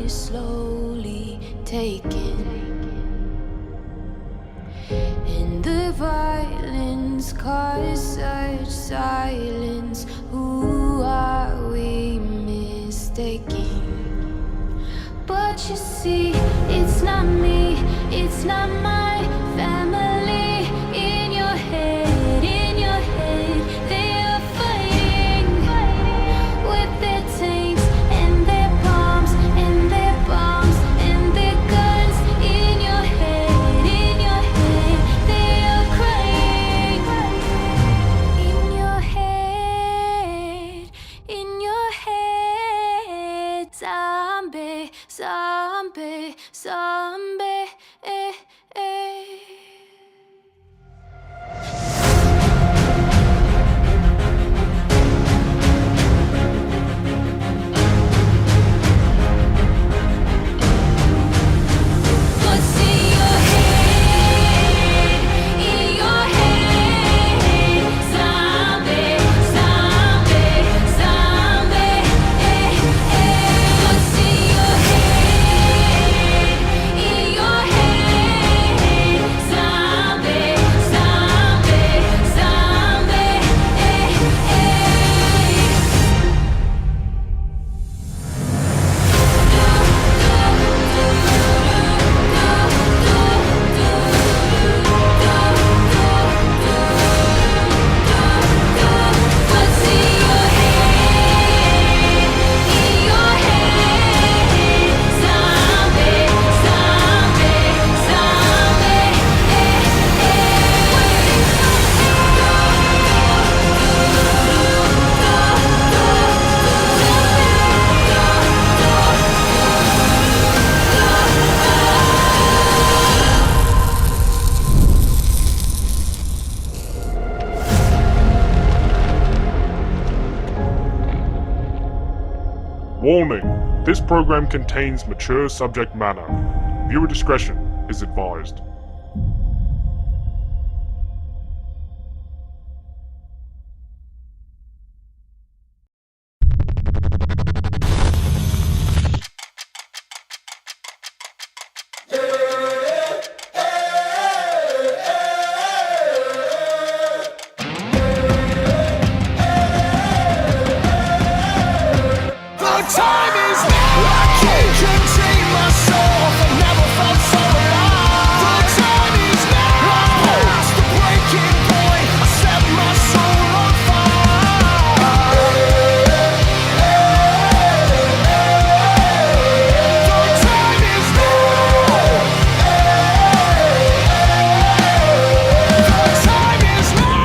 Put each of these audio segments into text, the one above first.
is slowly taken, and the violence caused such silence. Who are we mistaking? But you see, it's not me, it's not my family. In your head, they are fighting with their tanks and their bombs and their bombs and their guns. In your head, they are crying. In your head, zombie, zombie, zombie, eh, eh. What's in your head? In your head, zombie, zombie, zombie, eh, eh. What's in your head? In your head, zombie, zombie, zombie, eh, What's in your head? In your head, zombie, zombie, zombie, Warning, this program contains mature subject matter. Viewer discretion is advised. The time is now. I can't contain myself. I never felt so alive. The time is now. I'm past the breaking point. I set my soul on fire. The time is now. The time is now.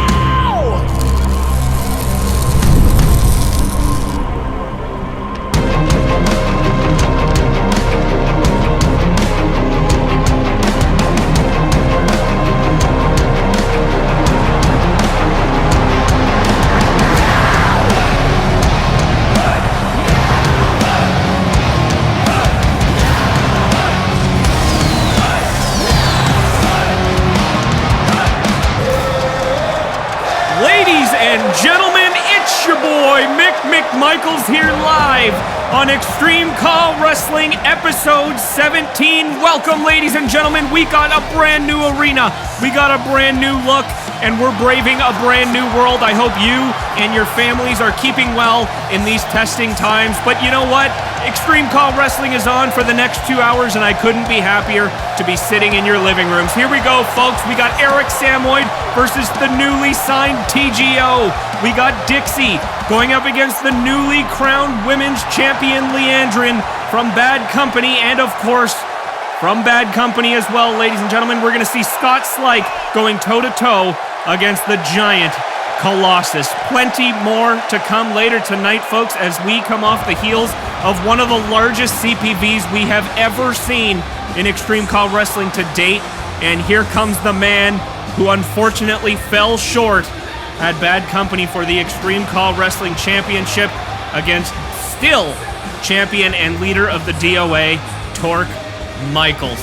Ladies and gentlemen, it's your boy Mick Michaels here live on Extreme CAW Wrestling episode 17. Welcome, ladies and gentlemen. We got a brand new arena. We got a brand new look, and we're braving a brand new world. I hope you and your families are keeping well in these testing times. But you know what? Extreme CAW Wrestling is on for the next 2 hours, and I couldn't be happier to be sitting in your living rooms. Here we go, folks. We got Eric Samoid versus the newly signed TGO. We got Dixie going up against the newly crowned women's champion Leandrin from Bad Company, and of course, from Bad Company as well, ladies and gentlemen, we're going to see Scott Slike going toe-to-toe against the giant Colossus. Plenty more to come later tonight, folks, as we come off the heels of one of the largest CPVs we have ever seen in Extreme CAW Wrestling to date. And here comes the man who unfortunately fell short at Bad Company for the Extreme CAW Wrestling Championship against still champion and leader of the DOA, Torque Michaels.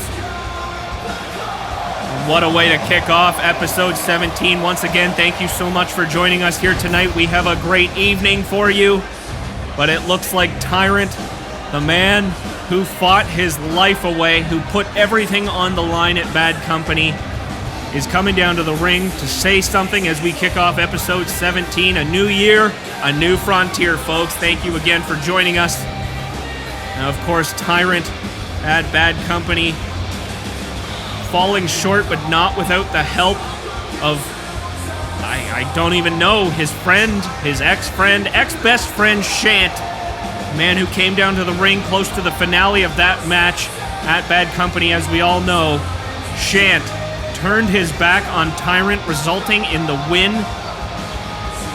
What a way to kick off episode 17. Once again, thank you so much for joining us here tonight. We have a great evening for you, but it looks like Tyrant, The man who fought his life away, who put everything on the line at Bad Company, is coming down to the ring to say something as we kick off episode 17. A new year, a new frontier, folks. Thank you again for joining us. Now, of course, Tyrant at Bad Company falling short, but not without the help of, I don't even know, his friend, his ex-friend, ex-best friend, Shant. The man who came down to the ring close to the finale of that match at Bad Company, as we all know. Shant turned his back on Tyrant, resulting in the win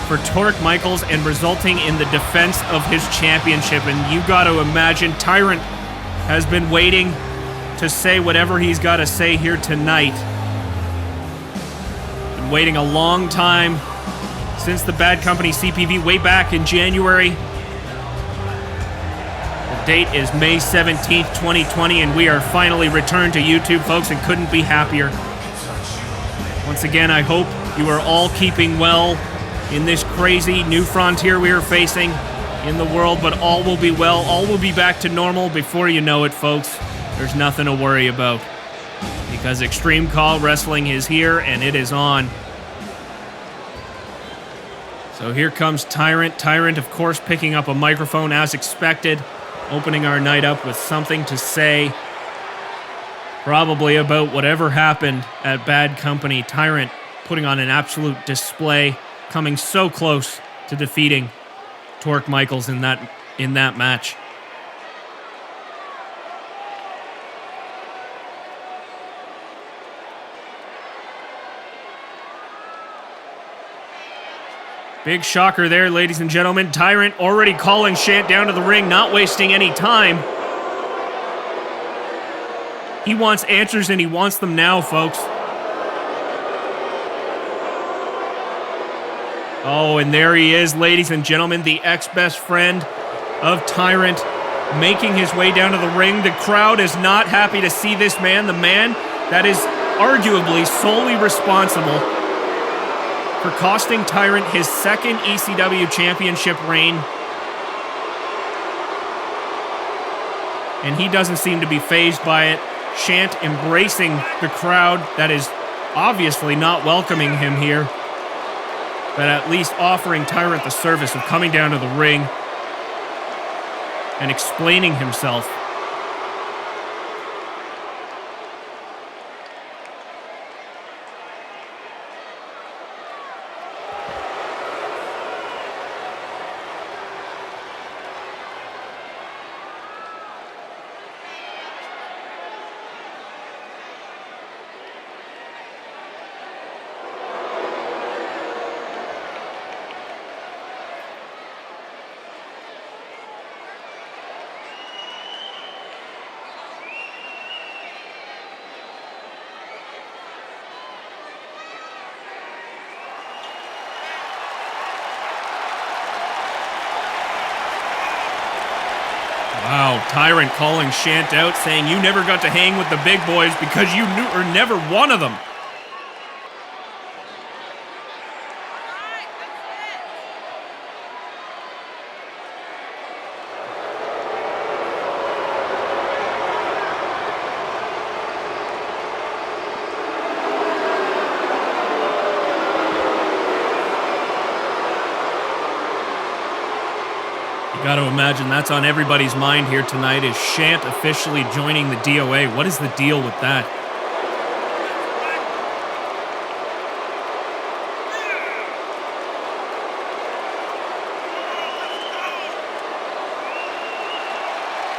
for Torque Michaels and resulting in the defense of his championship. And you got to imagine Tyrant has been waiting to say whatever he's got to say here tonight. Been waiting a long time since the Bad Company CPV way back in January. The date is May 17th, 2020, and we are finally returned to YouTube, folks, and couldn't be happier. Once again, I hope you are all keeping well in this crazy new frontier we are facing in the world, but all will be well. All will be back to normal before you know it, folks. There's nothing to worry about because Extreme CAW Wrestling is here and it is on. So here comes Tyrant. Tyrant, of course, picking up a microphone as expected, opening our night up with something to say. Probably about whatever happened at Bad Company. Tyrant putting on an absolute display, coming so close to defeating Torque Michaels in that match. Big shocker there, ladies and gentlemen. Tyrant already calling Shant down to the ring, not wasting any time. He wants answers, and he wants them now, folks. Oh, and there he is, ladies and gentlemen, the ex-best friend of Tyrant, making his way down to the ring. The crowd is not happy to see this man, the man that is arguably solely responsible for costing Tyrant his second ECW Championship reign. And he doesn't seem to be fazed by it. Shant embracing the crowd that is obviously not welcoming him here, but at least offering Tyrant the service of coming down to the ring and explaining himself. Wow, Tyrant calling Shant out, saying you never got to hang with the big boys because you were never one of them. Got to imagine that's on everybody's mind here tonight. Is Shant officially joining the DOA? What is the deal with that?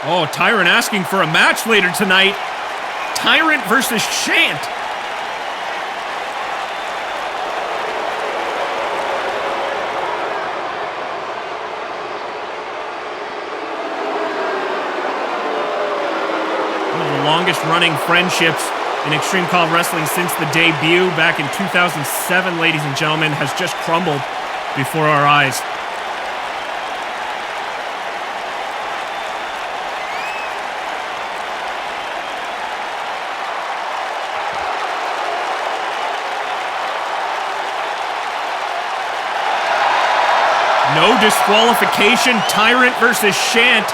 Oh, Tyrant asking for a match later tonight. Tyrant versus Shant. Longest running friendships in Extreme CAW Wrestling since the debut back in 2007, ladies and gentlemen, has just crumbled before our eyes. No disqualification. Tyrant versus Shant.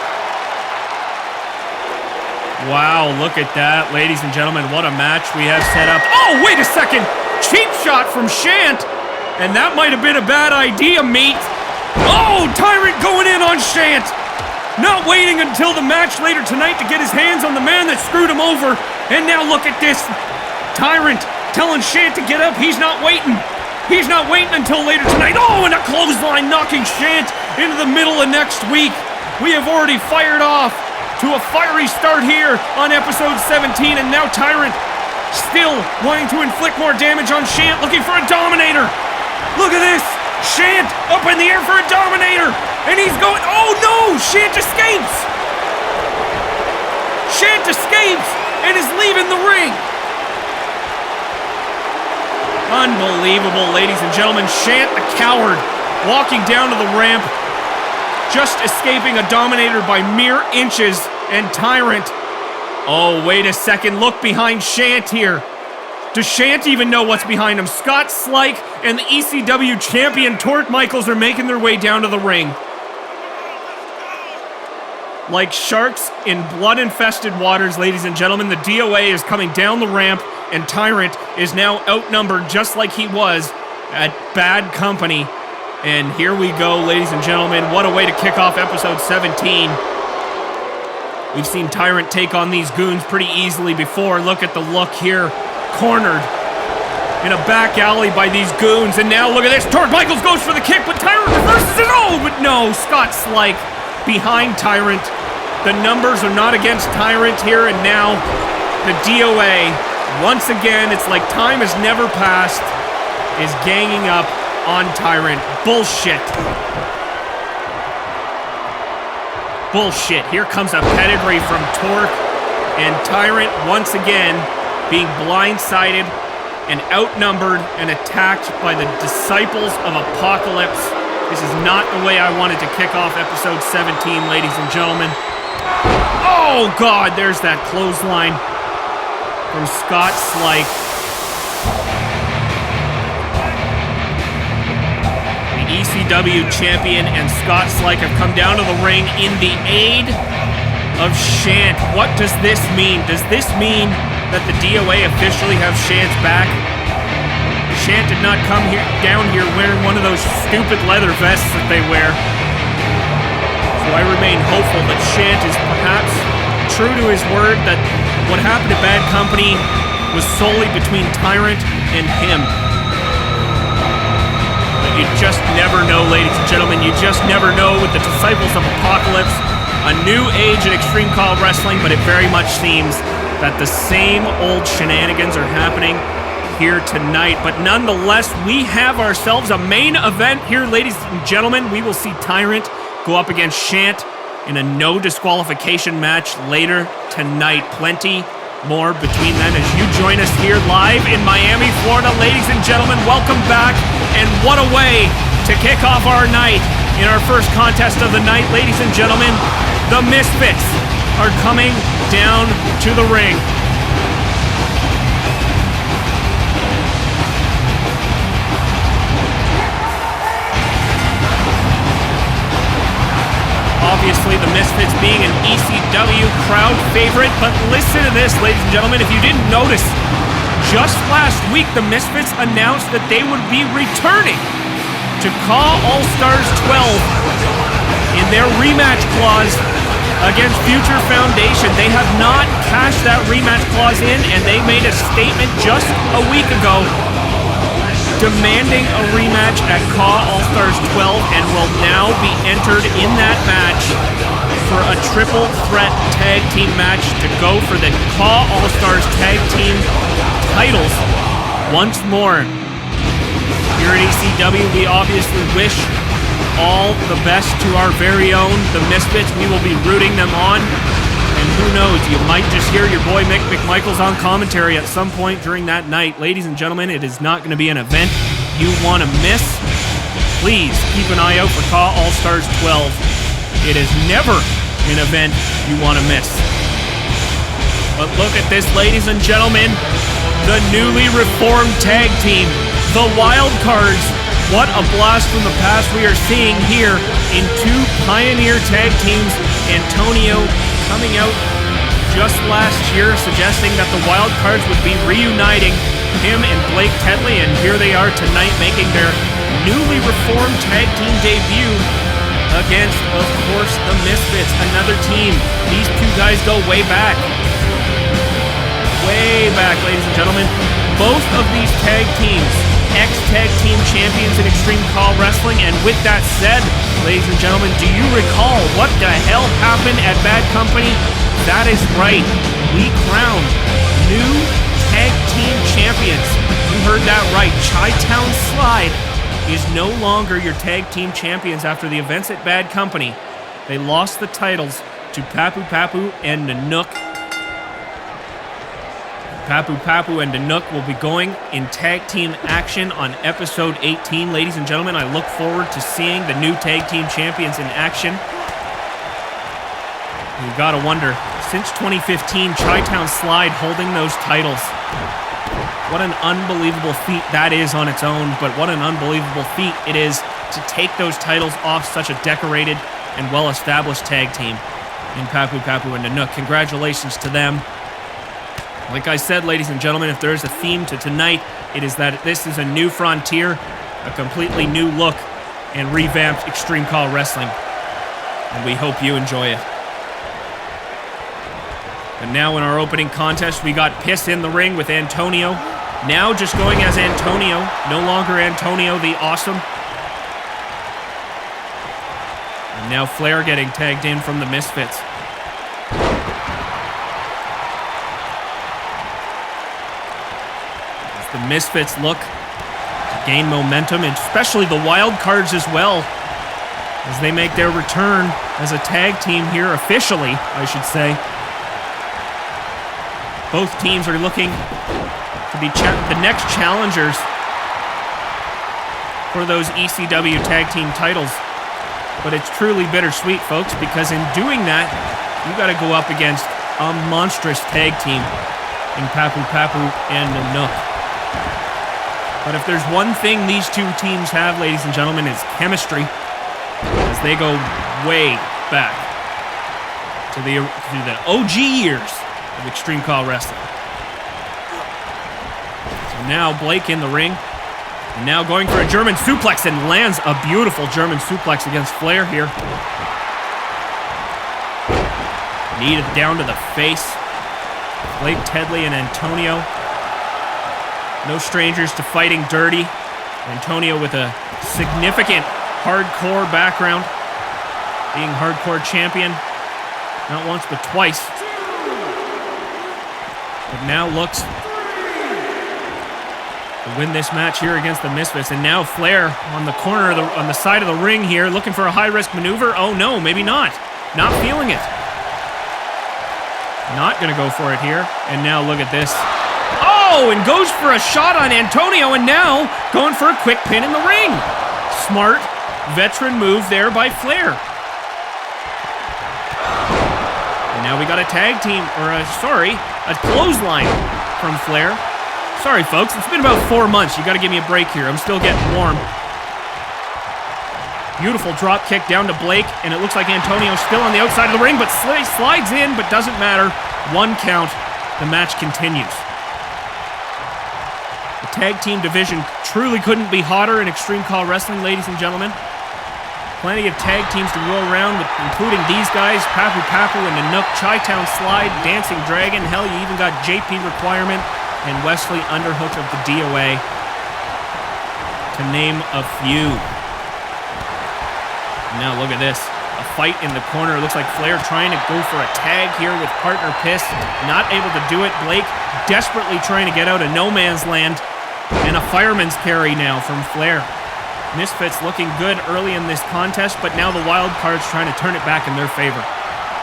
Wow, look at that, ladies and gentlemen. What a match we have set up. Oh, wait a second. Cheap shot from Shant. And that might have been a bad idea, mate. Oh, Tyrant going in on Shant. Not waiting until the match later tonight to get his hands on the man that screwed him over. And now look at this. Tyrant telling Shant to get up. He's not waiting. He's not waiting until later tonight. Oh, and a clothesline knocking Shant into the middle of next week. We have already fired off to a fiery start here on episode 17, and now Tyrant still wanting to inflict more damage on Shant, looking for a Dominator. Look at this. Shant up in the air for a Dominator, and he's going, oh no, Shant escapes. Shant escapes and is leaving the ring. Unbelievable, ladies and gentlemen. Shant, the coward, walking down to the ramp, just escaping a Dominator by mere inches, and Tyrant. Oh, wait a second. Look behind Shant here. Does Shant even know what's behind him? Scott Slike and the ECW Champion Torque Michaels are making their way down to the ring. Like sharks in blood-infested waters, ladies and gentlemen, the DOA is coming down the ramp, and Tyrant is now outnumbered just like he was at Bad Company. And here we go, ladies and gentlemen. What a way to kick off episode 17. We've seen Tyrant take on these goons pretty easily before. Look at the look here. Cornered in a back alley by these goons. And now look at this. Torque Michaels goes for the kick, but Tyrant reverses it. Oh, but no. Scott Slike behind Tyrant. The numbers are not against Tyrant here. And now the DOA, once again, it's like time has never passed, is ganging up on Tyrant. Bullshit. Bullshit. Here comes a pedigree from Torque, and Tyrant once again being blindsided and outnumbered and attacked by the disciples of Apocalypse. This is not the way I wanted to kick off episode 17, ladies and gentlemen. Oh God, there's that clothesline from Scott Slike. ECW Champion and Scott Slike have come down to the ring in the aid of Shant. What does this mean? Does this mean that the DOA officially have Shant's back? Shant did not come down here wearing one of those stupid leather vests that they wear. So I remain hopeful that Shant is perhaps true to his word that what happened to Bad Company was solely between Tyrant and him. You just never know, ladies and gentlemen. You just never know with the Disciples of Apocalypse. A new age in Extreme CAW wrestling, but it very much seems that the same old shenanigans are happening here tonight. But nonetheless, we have ourselves a main event here, ladies and gentlemen. We will see Tyrant go up against Shant in a no disqualification match later tonight. Plenty more between then as you join us here live in Miami, Florida. Ladies and gentlemen, welcome back. And what a way to kick off our night in our first contest of the night. Ladies and gentlemen, the Misfits are coming down to the ring. Obviously, the Misfits being an ECW crowd favorite, but listen to this, ladies and gentlemen. If you didn't notice, just last week, the Misfits announced that they would be returning to CAW All-Stars 12 in their rematch clause against Future Foundation. They have not cashed that rematch clause in, and they made a statement just a week ago demanding a rematch at CAW All-Stars 12 and will now be entered in that match for a triple threat tag team match to go for the CAW All-Stars tag team titles once more. Here at ECW, we obviously wish all the best to our very own, the Misfits. We will be rooting them on. And who knows, you might just hear your boy Mick McMichaels on commentary at some point during that night. Ladies and gentlemen, it is not going to be an event you want to miss. Please keep an eye out for CAW All-Stars 12. It is never an event you want to miss. But look at this, ladies and gentlemen. The newly reformed tag team, the Wild Cards. What a blast from the past we are seeing here in two pioneer tag teams. Antonio coming out just last year, suggesting that the Wild Cards would be reuniting him and Blake Tedley, and here they are tonight making their newly reformed tag team debut against, of course, the Misfits, another team. These two guys go way back. Way back, ladies and gentlemen. Both of these tag teams, ex-tag team champions in Extreme CAW Wrestling, and with that said, ladies and gentlemen, do you recall what the hell happened at Bad Company? That is right. We crowned new tag team champions. You heard that right. Chi-Town Slide is no longer your tag team champions after the events at Bad Company. They lost the titles to Papu Papu and Nanook. Papu Papu and Nanook will be going in tag team action on episode 18. Ladies and gentlemen, I look forward to seeing the new tag team champions in action. You gotta wonder, since 2015, Chi-Town Slide holding those titles. What an unbelievable feat that is on its own, but what an unbelievable feat it is to take those titles off such a decorated and well-established tag team in Papu Papu and Nanook. Congratulations to them. Like I said, ladies and gentlemen, if there is a theme to tonight, it is that this is a new frontier, a completely new look, and revamped Extreme CAW Wrestling. And we hope you enjoy it. And now in our opening contest, we got Piss in the ring with Antonio. Now just going as Antonio, no longer Antonio the Awesome. And now Flair getting tagged in from the Misfits. As the Misfits look to gain momentum, and especially the Wild Cards as well, as they make their return as a tag team here officially, I should say. Both teams are looking to be the next challengers for those ECW tag team titles. But it's truly bittersweet, folks, because in doing that, you got to go up against a monstrous tag team in Papu Papu and Nanook. But if there's one thing these two teams have, ladies and gentlemen, it's chemistry, as they go way back to the OG years of Extreme CAW Wrestling. So now Blake in the ring, and now going for a German suplex, and lands a beautiful German suplex against Flair here. Kneed it down to the face. Blake Tedley and Antonio, no strangers to fighting dirty. Antonio with a significant hardcore background, being hardcore champion, not once but twice. But now looks to win this match here against the Misfits. And now Flair on the corner, on the side of the ring here, looking for a high-risk maneuver. Oh no, maybe not. Not feeling it. Not gonna go for it here. And now look at this. Oh, and goes for a shot on Antonio, and now going for a quick pin in the ring. Smart veteran move there by Flair. And now we got a tag team, or a clothesline from Flair. Sorry, folks, it's been about 4 months. You got to give me a break here. I'm still getting warm. Beautiful drop kick down to Blake, and it looks like Antonio's still on the outside of the ring, but slides in, but doesn't matter. 1 count. The match continues. The tag team division truly couldn't be hotter in Extreme CAW Wrestling, ladies and gentlemen. Plenty of tag teams to go around, including these guys, Papu Papu and Nanook, Chi-Town Slide, Dancing Dragon. Hell, you even got JP Requirement and Wesley Underhook of the DOA, to name a few. Now look at this. A fight in the corner. It looks like Flair trying to go for a tag here with partner Piss. Not able to do it. Blake desperately trying to get out of no man's land. And a fireman's carry now from Flair. Misfits looking good early in this contest, but now the Wild Cards trying to turn it back in their favor.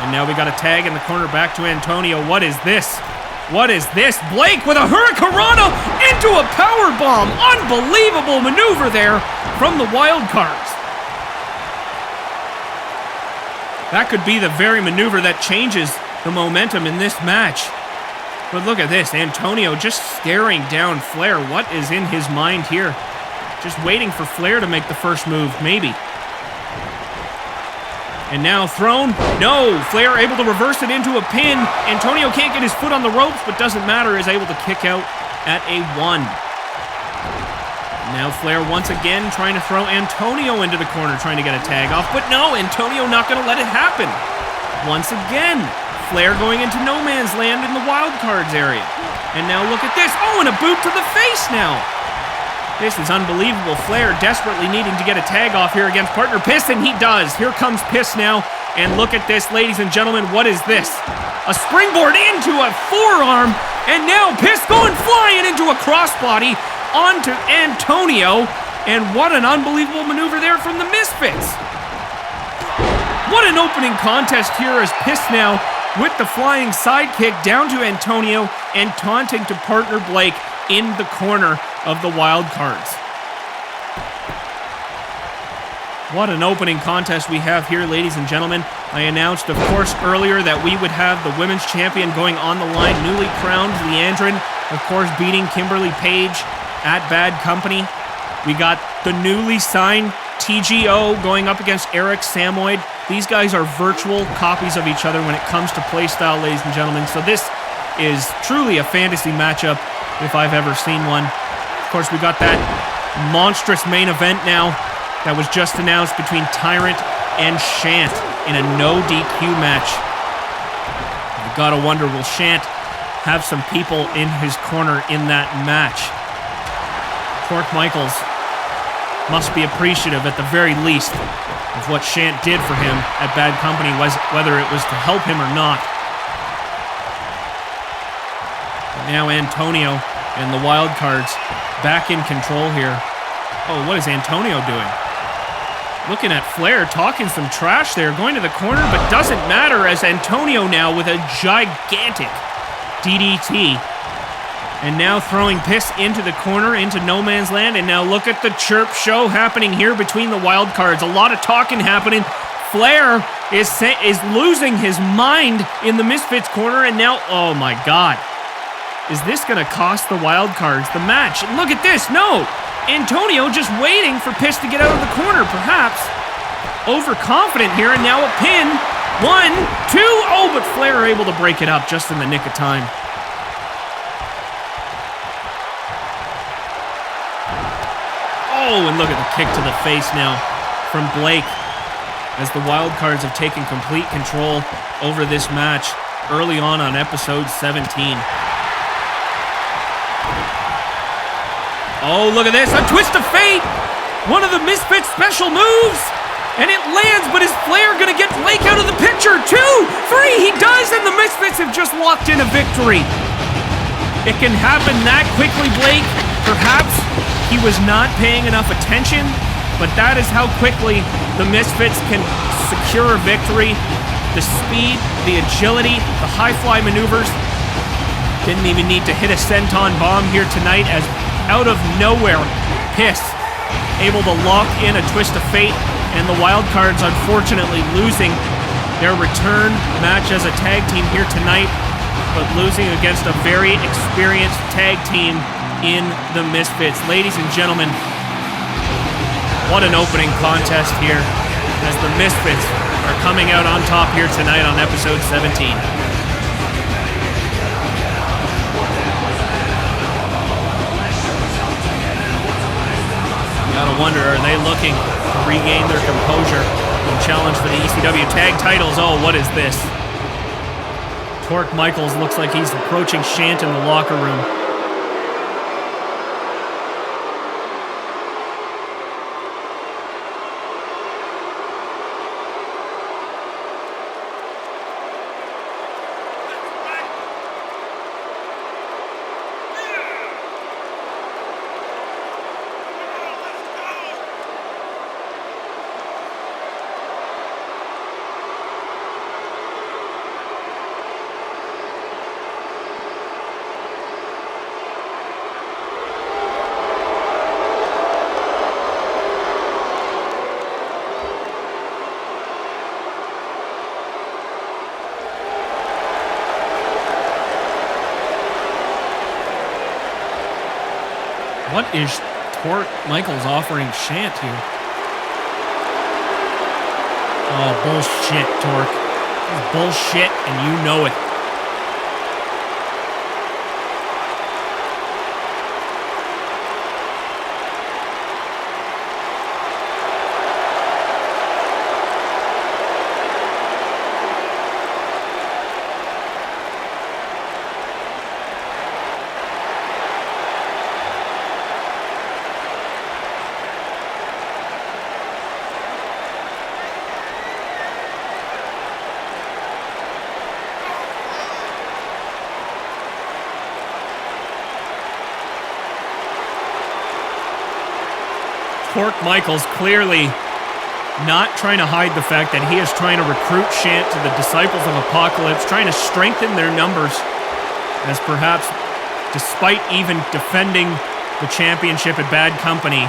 And now we got a tag in the corner back to Antonio. What is this? What is this? Blake with a Hurricanrana into a powerbomb. Unbelievable maneuver there from the Wild Cards. That could be the very maneuver that changes the momentum in this match. But look at this. Antonio just staring down Flair. What is in his mind here? Just waiting for Flair to make the first move, maybe. And now thrown. No, Flair able to reverse it into a pin. Antonio can't get his foot on the ropes, but doesn't matter, is able to kick out at a 1. Now Flair once again trying to throw Antonio into the corner, trying to get a tag off, but no, Antonio not going to let it happen. Once again, Flair going into no man's land in the wild cards area. And now look at this. Oh, and a boot to the face now. This is unbelievable. Flair desperately needing to get a tag off here against partner Piss, and he does. Here comes Piss now. And look at this, ladies and gentlemen. What is this? A springboard into a forearm. And now Piss going flying into a crossbody onto Antonio. And what an unbelievable maneuver there from the Misfits. What an opening contest here as Piss now with the flying sidekick down to Antonio and taunting to partner Blake in the corner of the wild cards. What an opening contest we have here, ladies and gentlemen. I announced, of course, earlier that we would have the women's champion going on the line, newly crowned Leandrin, of course, beating Kimberly Page at Bad Company. We got the newly signed TGO going up against Eric Samoyd. These guys are virtual copies of each other when it comes to playstyle, ladies and gentlemen. So this is truly a fantasy matchup if I've ever seen one. Of course, we got that monstrous main event now that was just announced between Tyrant and Shant in a no DQ match. You gotta wonder, will Shant have some people in his corner in that match? Torque Michaels must be appreciative at the very least of what Shant did for him at Bad Company, whether it was to help him or not. But now Antonio and the wild cards back in control here. Oh, what is Antonio doing? Looking at Flair, talking some trash there, going to the corner, but doesn't matter as Antonio now with a gigantic DDT. And now throwing Piss into the corner, into no man's land. And now look at the chirp show happening here between the wild cards. A lot of talking happening. Flair is losing his mind in the Misfits corner. And now, oh my God. Is this going to cost the wild cards the match? And look at this. No. Antonio just waiting for Piss to get out of the corner, perhaps. Overconfident here. And now a pin. 1, 2. Oh, but Flair able to break it up just in the nick of time. Oh, and look at the kick to the face now from Blake as the wild cards have taken complete control over this match early on episode 17. Oh, look at this, a twist of fate! One of the Misfits' special moves! And it lands, but is Flair gonna get Blake out of the picture? 2, 3, he does, and the Misfits have just walked in a victory. It can happen that quickly, Blake. Perhaps he was not paying enough attention, but that is how quickly the Misfits can secure a victory. The speed, the agility, the high-fly maneuvers. Didn't even need to hit a senton bomb here tonight as out of nowhere, Piss able to lock in a twist of fate, and the wild cards unfortunately losing their return match as a tag team here tonight, but losing against a very experienced tag team in the Misfits. Ladies and gentlemen, what an opening contest here as the Misfits are coming out on top here tonight on episode 17. Gotta wonder, are they looking to regain their composure and challenge for the ECW tag titles? Oh, what is this? Torque Michaels looks like he's approaching Shant in the locker room. What is Torque Michaels offering Shant here? Oh, bullshit, Torque. This is bullshit, and you know it. Torque Michaels clearly not trying to hide the fact that he is trying to recruit Shant to the Disciples of Apocalypse, trying to strengthen their numbers, as perhaps, despite even defending the championship at Bad Company,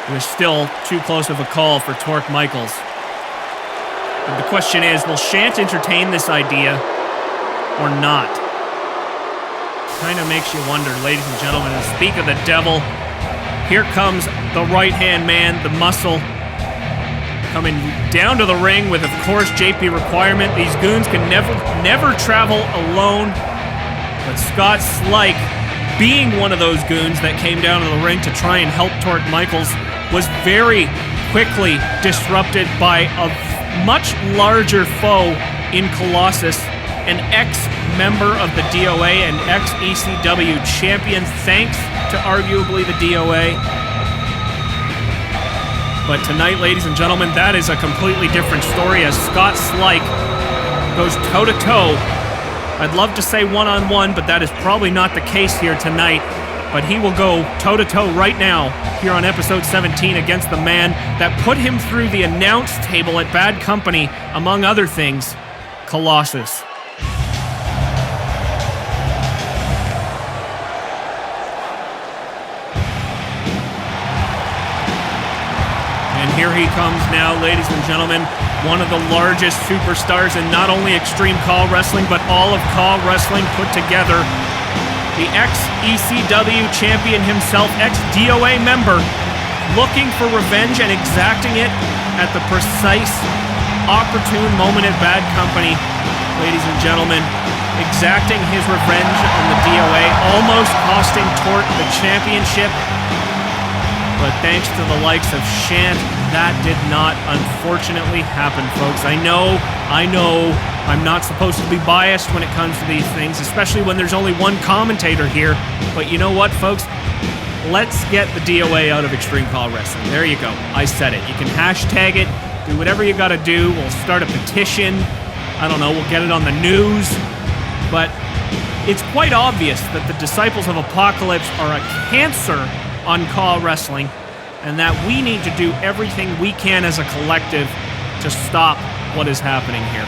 it was still too close of a call for Torque Michaels. But the question is, will Shant entertain this idea or not? Kind of makes you wonder, ladies and gentlemen. And speak of the devil, here comes the right-hand man, the muscle, coming down to the ring with, of course, JP Requirement. These goons can never travel alone. But Scott Slike, being one of those goons that came down to the ring to try and help Torque Michaels, was very quickly disrupted by a much larger foe in Colossus, an ex-member of the DOA and ex-ECW champion, thanks to arguably the DOA. But tonight, ladies and gentlemen, that is a completely different story as Scott Slike goes toe-to-toe. I'd love to say one-on-one, but that is probably not the case here tonight. But he will go toe-to-toe right now here on episode 17 against the man that put him through the announce table at Bad Company, among other things, Colossus. Here he comes now, ladies and gentlemen, one of the largest superstars in not only Extreme CAW Wrestling, but all of CAW Wrestling put together. The ex-ECW champion himself, ex-DOA member, looking for revenge and exacting it at the precise, opportune moment at Bad Company. Ladies and gentlemen, exacting his revenge on the DOA, almost costing Torque the championship. But thanks to the likes of Shant, that did not unfortunately happen, folks. I know, I'm not supposed to be biased when it comes to these things, especially when there's only one commentator here. But you know what, folks? Let's get the DOA out of Extreme CAW Wrestling. There you go. I said it. You can hashtag it, do whatever you gotta do. We'll start a petition. I don't know, we'll get it on the news. But it's quite obvious that the Disciples of Apocalypse are a cancer on CAW Wrestling, and that we need to do everything we can as a collective to stop what is happening here.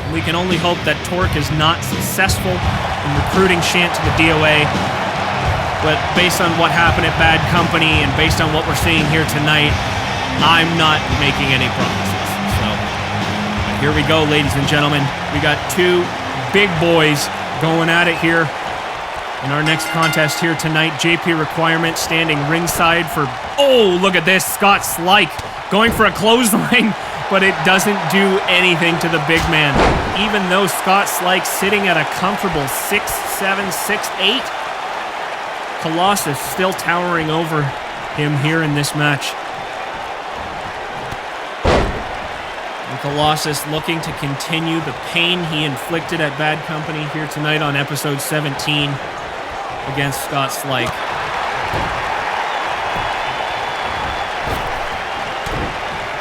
We can only hope that Torque is not successful in recruiting Shant to the DOA, but based on what happened at Bad Company and based on what we're seeing here tonight, I'm not making any promises. So here we go, ladies and gentlemen. We got two big boys going at it here. In our next contest here tonight, JP Requirement standing ringside for, oh, look at this, Scott Slike going for a clothesline, but it doesn't do anything to the big man. Even though Scott Slike sitting at a comfortable 6'7", 6'8", Colossus still towering over him here in this match. And Colossus looking to continue the pain he inflicted at Bad Company here tonight on episode 17. Against Scott Slike.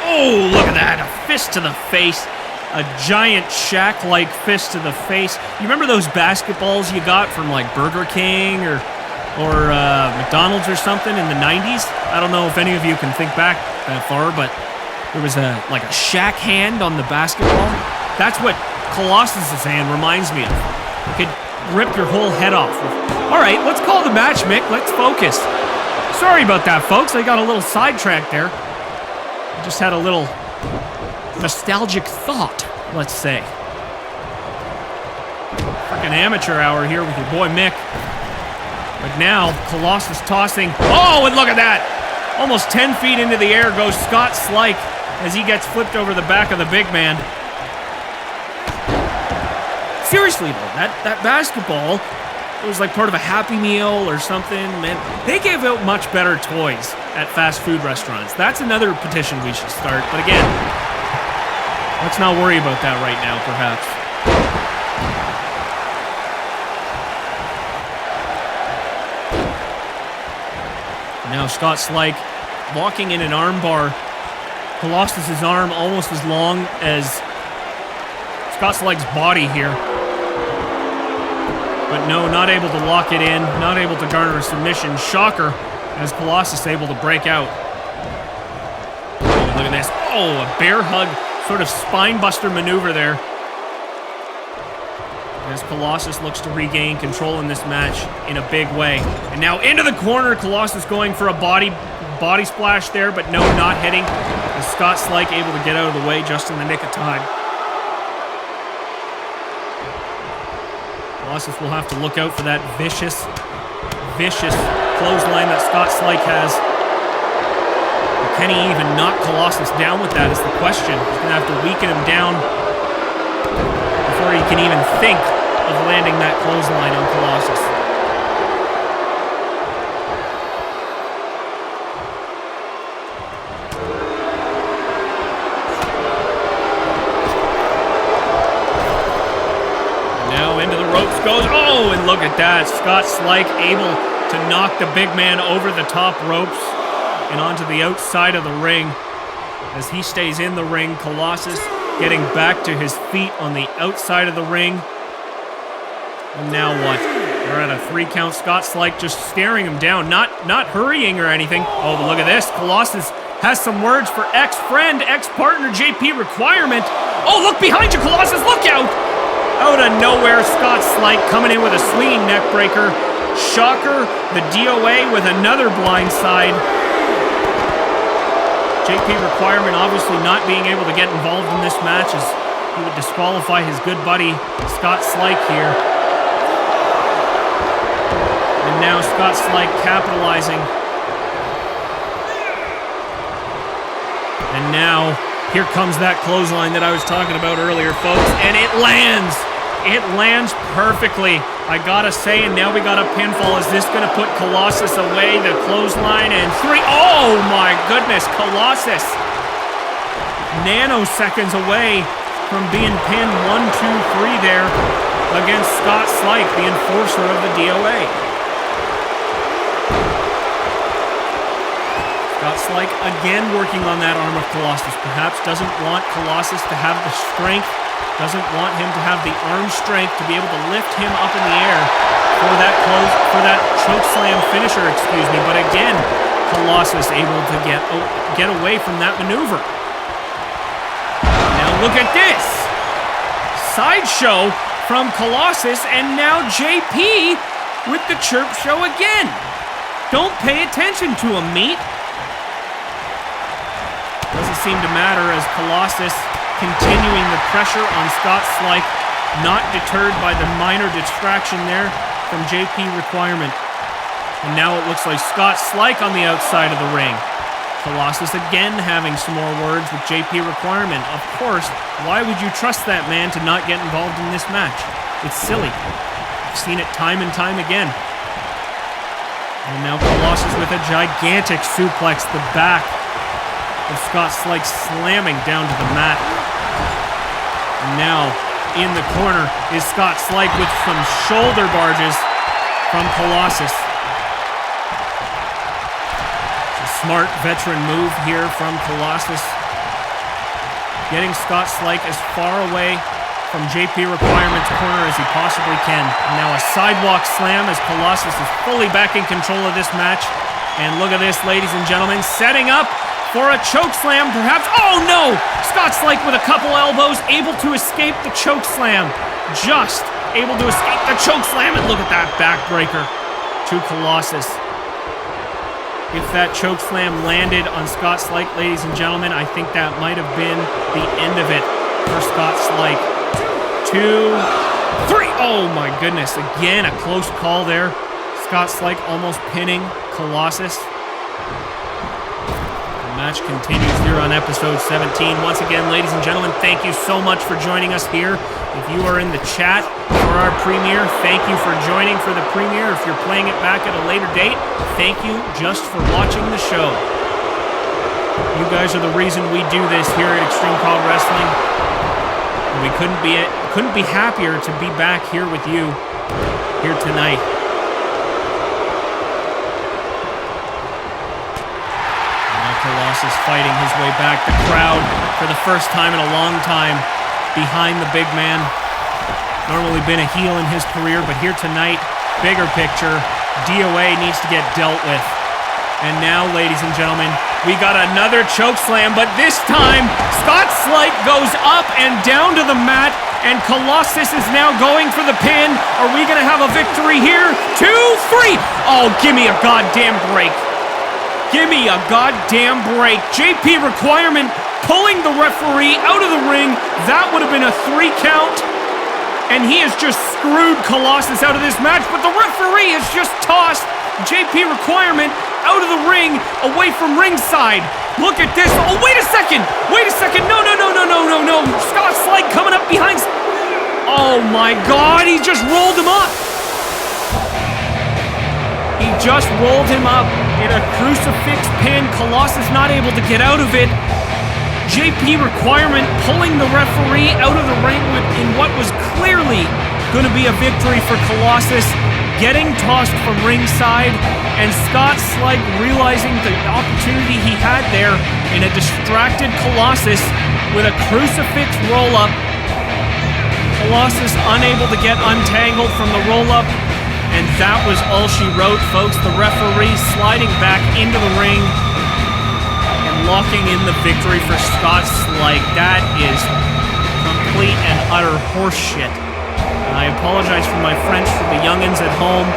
Oh, look at that. A fist to the face. A giant Shaq-like fist to the face. You remember those basketballs you got from like Burger King or McDonald's or something in the 90s? I don't know if any of you can think back that far, but there was a Shaq hand on the basketball. That's what Colossus's hand reminds me of. It could rip your whole head off. All right, let's call the match, Mick. Let's focus. Sorry about that, folks. I got a little sidetracked there. I just had a little nostalgic thought, let's say. Freaking amateur hour here with your boy Mick. But now, Colossus tossing. Oh, and look at that! Almost 10 feet into the air goes Scott Slike as he gets flipped over the back of the big man. Seriously though, that basketball, it was like part of a Happy Meal or something. Man, they gave out much better toys at fast food restaurants. That's another petition we should start. But again, let's not worry about that right now, perhaps. Now Scott Slike walking in an arm bar. Colossus's arm almost as long as Scott Slike's body here. But no, not able to lock it in, not able to garner a submission. Shocker, as Colossus able to break out. Oh, look at this. Oh, a bear hug, sort of spine buster maneuver there. As Colossus looks to regain control in this match in a big way. And now into the corner, Colossus going for a body splash there, but no, not hitting. As Scott Slike able to get out of the way just in the nick of time. Colossus will have to look out for that vicious clothesline that Scott Slike has. Can he even knock Colossus down with that is the question. He's going to have to weaken him down before he can even think of landing that clothesline on Colossus. Goes, oh, and look at that. Scott Slike able to knock the big man over the top ropes and onto the outside of the ring. As he stays in the ring, Colossus getting back to his feet on the outside of the ring. And now what? We're at a 3 count. Scott Slike just staring him down, not hurrying or anything. Oh, but look at this. Colossus has some words for ex-friend, ex-partner JP Requirement. Oh, look behind you, Colossus. Look out. Out of nowhere, Scott Slike coming in with a swinging neck breaker. Shocker, the DOA with another blind side. JP Requirement obviously not being able to get involved in this match as he would disqualify his good buddy Scott Slike here. And now Scott Slike capitalizing. And now here comes that clothesline that I was talking about earlier, folks, and it lands. It lands perfectly, I gotta say, and now we got a pinfall. Is this gonna put Colossus away? The clothesline and 3. Oh my goodness, Colossus. Nanoseconds away from being pinned 1, 2, 3 there against Scott Slike, the enforcer of the DOA. Scott Slike again working on that arm of Colossus. Perhaps doesn't want Colossus to have the strength, doesn't want him to have the arm strength to be able to lift him up in the air for that choke slam finisher, excuse me. But again, Colossus able to get away from that maneuver. Now look at this. Sideshow from Colossus, and now JP with the chirp show again. Don't pay attention to him, meat. Doesn't seem to matter as Colossus continuing the pressure on Scott Slike, not deterred by the minor distraction there from JP Requirement. And now it looks like Scott Slike on the outside of the ring. Colossus again having some more words with JP Requirement. Of course, why would you trust that man to not get involved in this match? It's silly. I've seen it time and time again. And now Colossus with a gigantic suplex, the back of Scott Slike slamming down to the mat. And now in the corner is Scott Slike with some shoulder barges from Colossus. It's a smart veteran move here from Colossus. Getting Scott Slike as far away from JP Requirement's corner as he possibly can. And now a sidewalk slam as Colossus is fully back in control of this match. And look at this, ladies and gentlemen, setting up for a choke slam, perhaps. Oh no! Scott Slike with a couple elbows, able to escape the choke slam. Just able to escape the choke slam, and look at that backbreaker to Colossus. If that choke slam landed on Scott Slike, ladies and gentlemen, I think that might have been the end of it for Scott Slike. 2, 3. Oh my goodness, again a close call there. Scott Slike almost pinning Colossus. Match continues here on episode 17. Once again, ladies and gentlemen, thank you so much for joining us here. If you are in the chat for our premiere, thank you for joining for the premiere. If you're playing it back at a later date, thank you just for watching the show. You guys are the reason we do this here at Extreme CAW Wrestling. And we couldn't be happier to be back here with you here tonight. Colossus fighting his way back. The crowd, for the first time in a long time, behind the big man. Normally been a heel in his career, but here tonight, bigger picture, DOA needs to get dealt with. And now, ladies and gentlemen, we got another choke slam, but this time, Scott Slight goes up and down to the mat, and Colossus is now going for the pin. Are we going to have a victory here? 2, 3! Oh, give me a goddamn break. Give me a goddamn break. JP Requirement pulling the referee out of the ring. That would have been a 3 count. And he has just screwed Colossus out of this match. But the referee has just tossed JP Requirement out of the ring, away from ringside. Look at this. Oh, wait a second. Wait a second. No. Scott Slight coming up behind. Oh my God. He just rolled him up. He just rolled him up in a crucifix pin. Colossus not able to get out of it. JP Requirement pulling the referee out of the ring in what was clearly going to be a victory for Colossus, getting tossed from ringside, and Scott Slight realizing the opportunity he had there in a distracted Colossus with a crucifix roll-up. Colossus unable to get untangled from the roll-up. And that was all she wrote, folks. The referee sliding back into the ring and locking in the victory for Scott Slight. That is complete and utter horseshit. And I apologize for my French for the youngins at home.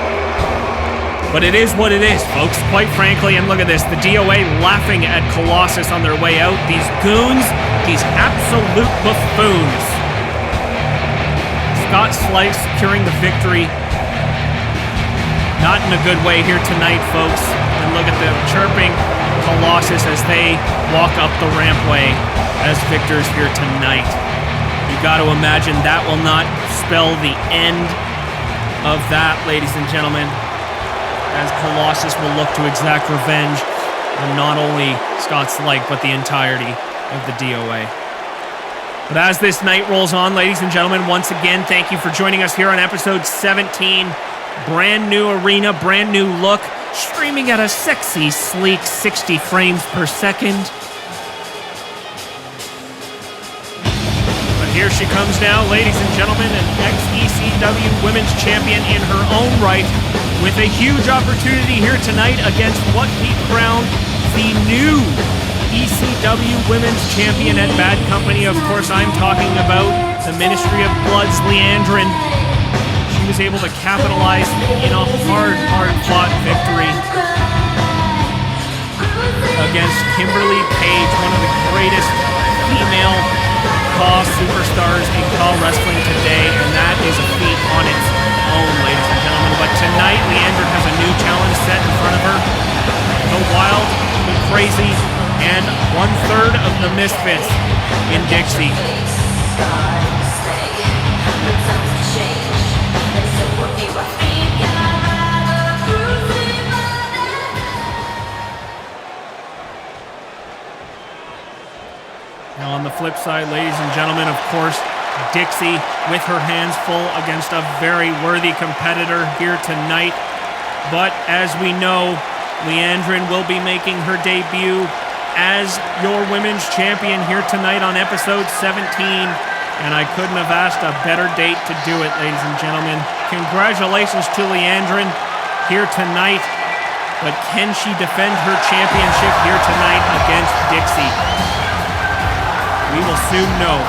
But it is what it is, folks, quite frankly. And look at this, the DOA laughing at Colossus on their way out. These goons, these absolute buffoons. Scott Slight securing the victory. Not in a good way here tonight, folks. And look at them chirping Colossus as they walk up the rampway as victors here tonight. You got to imagine that will not spell the end of that, ladies and gentlemen, as Colossus will look to exact revenge on not only Scott Slight, but the entirety of the DOA. But as this night rolls on, ladies and gentlemen, once again, thank you for joining us here on episode 17. Brand new arena, brand new look, streaming at a sexy, sleek 60 frames per second. But here she comes now, ladies and gentlemen, an ex-ECW Women's Champion in her own right, with a huge opportunity here tonight against what we crown the new ECW Women's Champion at Bad Company. Of course, I'm talking about the Ministry of Blood's Leandrin. She was able to capitalize in a hard-fought victory against Kimberly Page, one of the greatest female CAW superstars in CAW wrestling today, and that is a feat on its own, ladies and gentlemen. But tonight, Leandrin has a new challenge set in front of her. Go wild, go crazy, and 1/3 of the Misfits in Dixie. Now on the flip side, ladies and gentlemen, of course, Dixie with her hands full against a very worthy competitor here tonight. But as we know, Leandrin will be making her debut as your women's champion here tonight on episode 17. And I couldn't have asked a better date to do it, ladies and gentlemen. Congratulations to Leandrin here tonight. But can she defend her championship here tonight against Dixie? We will soon know.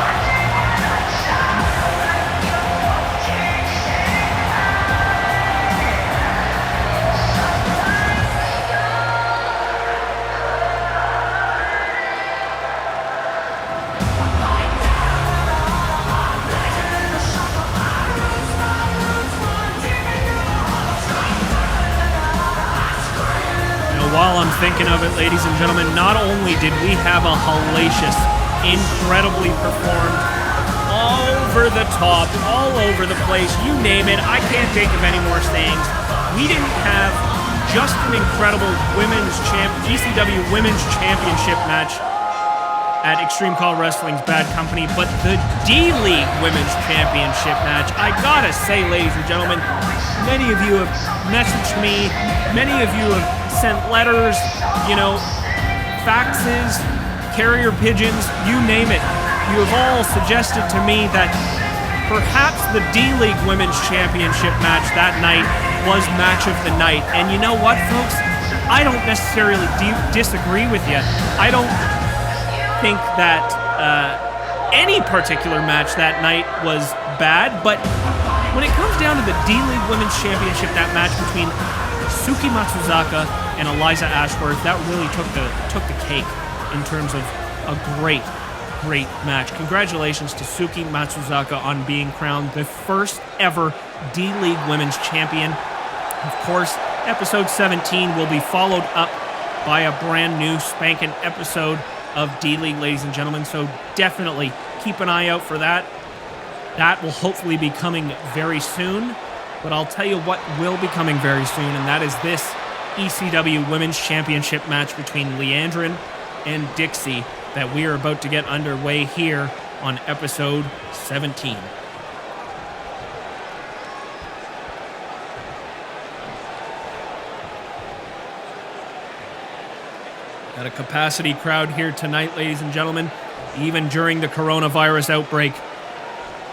I'm thinking of it, ladies and gentlemen, not only did we have a hellacious, incredibly performed, all over the top, all over the place, you name it, I can't think of any more sayings. We didn't have just an incredible ECW Women's Championship match at Extreme Call Wrestling's Bad Company, but the D-League Women's Championship match, I gotta say, ladies and gentlemen, many of you have messaged me, many of you have sent letters, faxes, carrier pigeons, you name it. You have all suggested to me that perhaps the D-League Women's Championship match that night was match of the night. And you know what, folks? I don't necessarily disagree with you. I don't think that any particular match that night was bad, but when it comes down to the D-League Women's Championship, that match between Suki Matsuzaka and Eliza Ashworth, that really took the cake in terms of a great match. Congratulations to Suki Matsuzaka on being crowned the first ever D-League Women's Champion. Of course, episode 17 will be followed up by a brand new spanking episode of D-League, ladies and gentlemen, so definitely keep an eye out for that. That will hopefully be coming very soon, but I'll tell you what will be coming very soon, and that is this ECW Women's Championship match between Leandrin and Dixie that we are about to get underway here on episode 17. Got a capacity crowd here tonight, ladies and gentlemen, even during the coronavirus outbreak.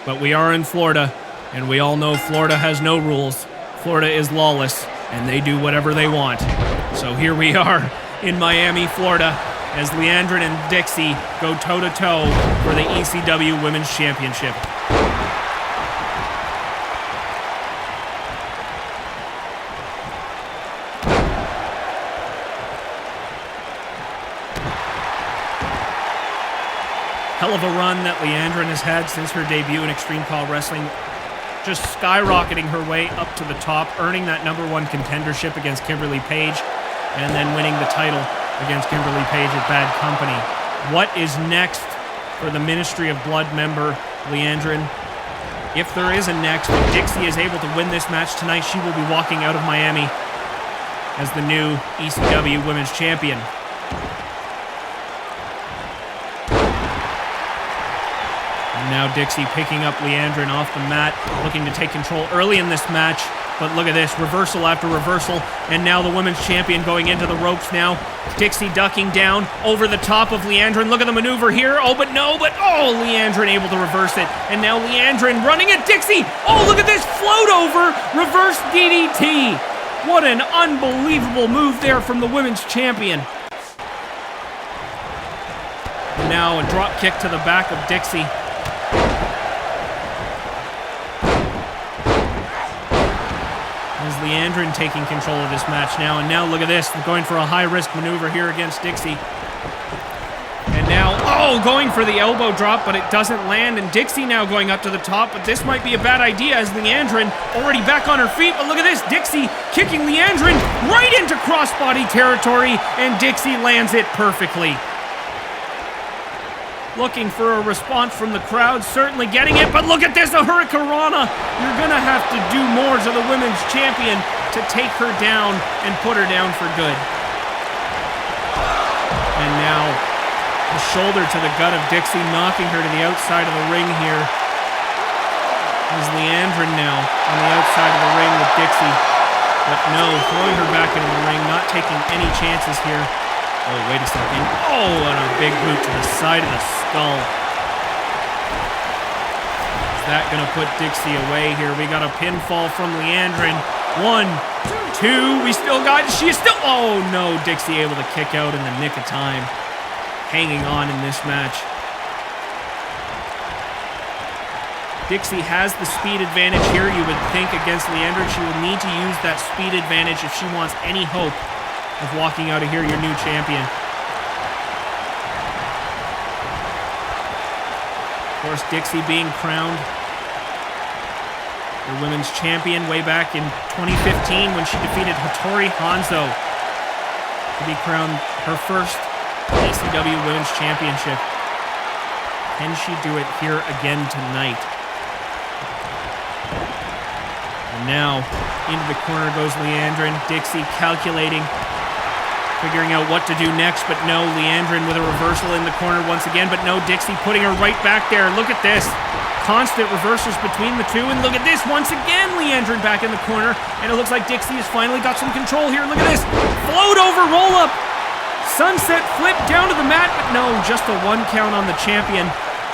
But we are in Florida, and we all know Florida has no rules. Florida is lawless, and they do whatever they want. So here we are in Miami, Florida, as Leandrin and Dixie go toe-to-toe for the ECW Women's Championship. Hell of a run that Leandrin has had since her debut in Extreme Call Wrestling, just skyrocketing her way up to the top, earning that #1 contendership against Kimberly Page, and then winning the title against Kimberly Page at Bad Company. What is next for the Ministry of Blood member, Leandrin? If there is a next, if Dixie is able to win this match tonight, she will be walking out of Miami as the new ECW Women's Champion. Now Dixie picking up Leandrin off the mat, looking to take control early in this match. But look at this, reversal after reversal. And now the women's champion going into the ropes now. Dixie ducking down over the top of Leandrin. Look at the maneuver here. Oh, Leandrin able to reverse it. And now Leandrin running at Dixie. Oh, look at this float over, reverse DDT. What an unbelievable move there from the women's champion. And now a drop kick to the back of Dixie. Leandrin taking control of this match now, and now look at this, going for a high-risk maneuver here against Dixie. And now, going for the elbow drop, but it doesn't land, and Dixie now going up to the top, but this might be a bad idea as Leandrin already back on her feet, but look at this, Dixie kicking Leandrin right into crossbody territory, and Dixie lands it perfectly. Looking for a response from the crowd, certainly getting it, but look at this, a hurricanrana. You're gonna have to do more to the women's champion to take her down and put her down for good. And now, the shoulder to the gut of Dixie, knocking her to the outside of the ring here. There's Leandrin now on the outside of the ring with Dixie. But no, throwing her back into the ring, not taking any chances here. Oh, wait a second. Oh, and a big boot to the side of the skull. Is that going to put Dixie away here? We got a pinfall from Leandrin. 1, 2, we still got, she is still, oh no, Dixie able to kick out in the nick of time. Hanging on in this match. Dixie has the speed advantage here, you would think, against Leandrin. She will need to use that speed advantage if she wants any hope of walking out of here your new champion. Of course, Dixie being crowned the women's champion way back in 2015 when she defeated Hattori Hanzo. to be crowned her first ECW Women's Championship. Can she do it here again tonight? And now, into the corner goes Leandrin. Dixie calculating, figuring out what to do next, but no, Leandrin with a reversal in the corner once again, but no, Dixie putting her right back there. Look at this. Constant reversals between the two, and look at this. Once again, Leandrin back in the corner, and it looks like Dixie has finally got some control here. Look at this. Float over, roll up. Sunset flip down to the mat, but no, just a 1 count on the champion.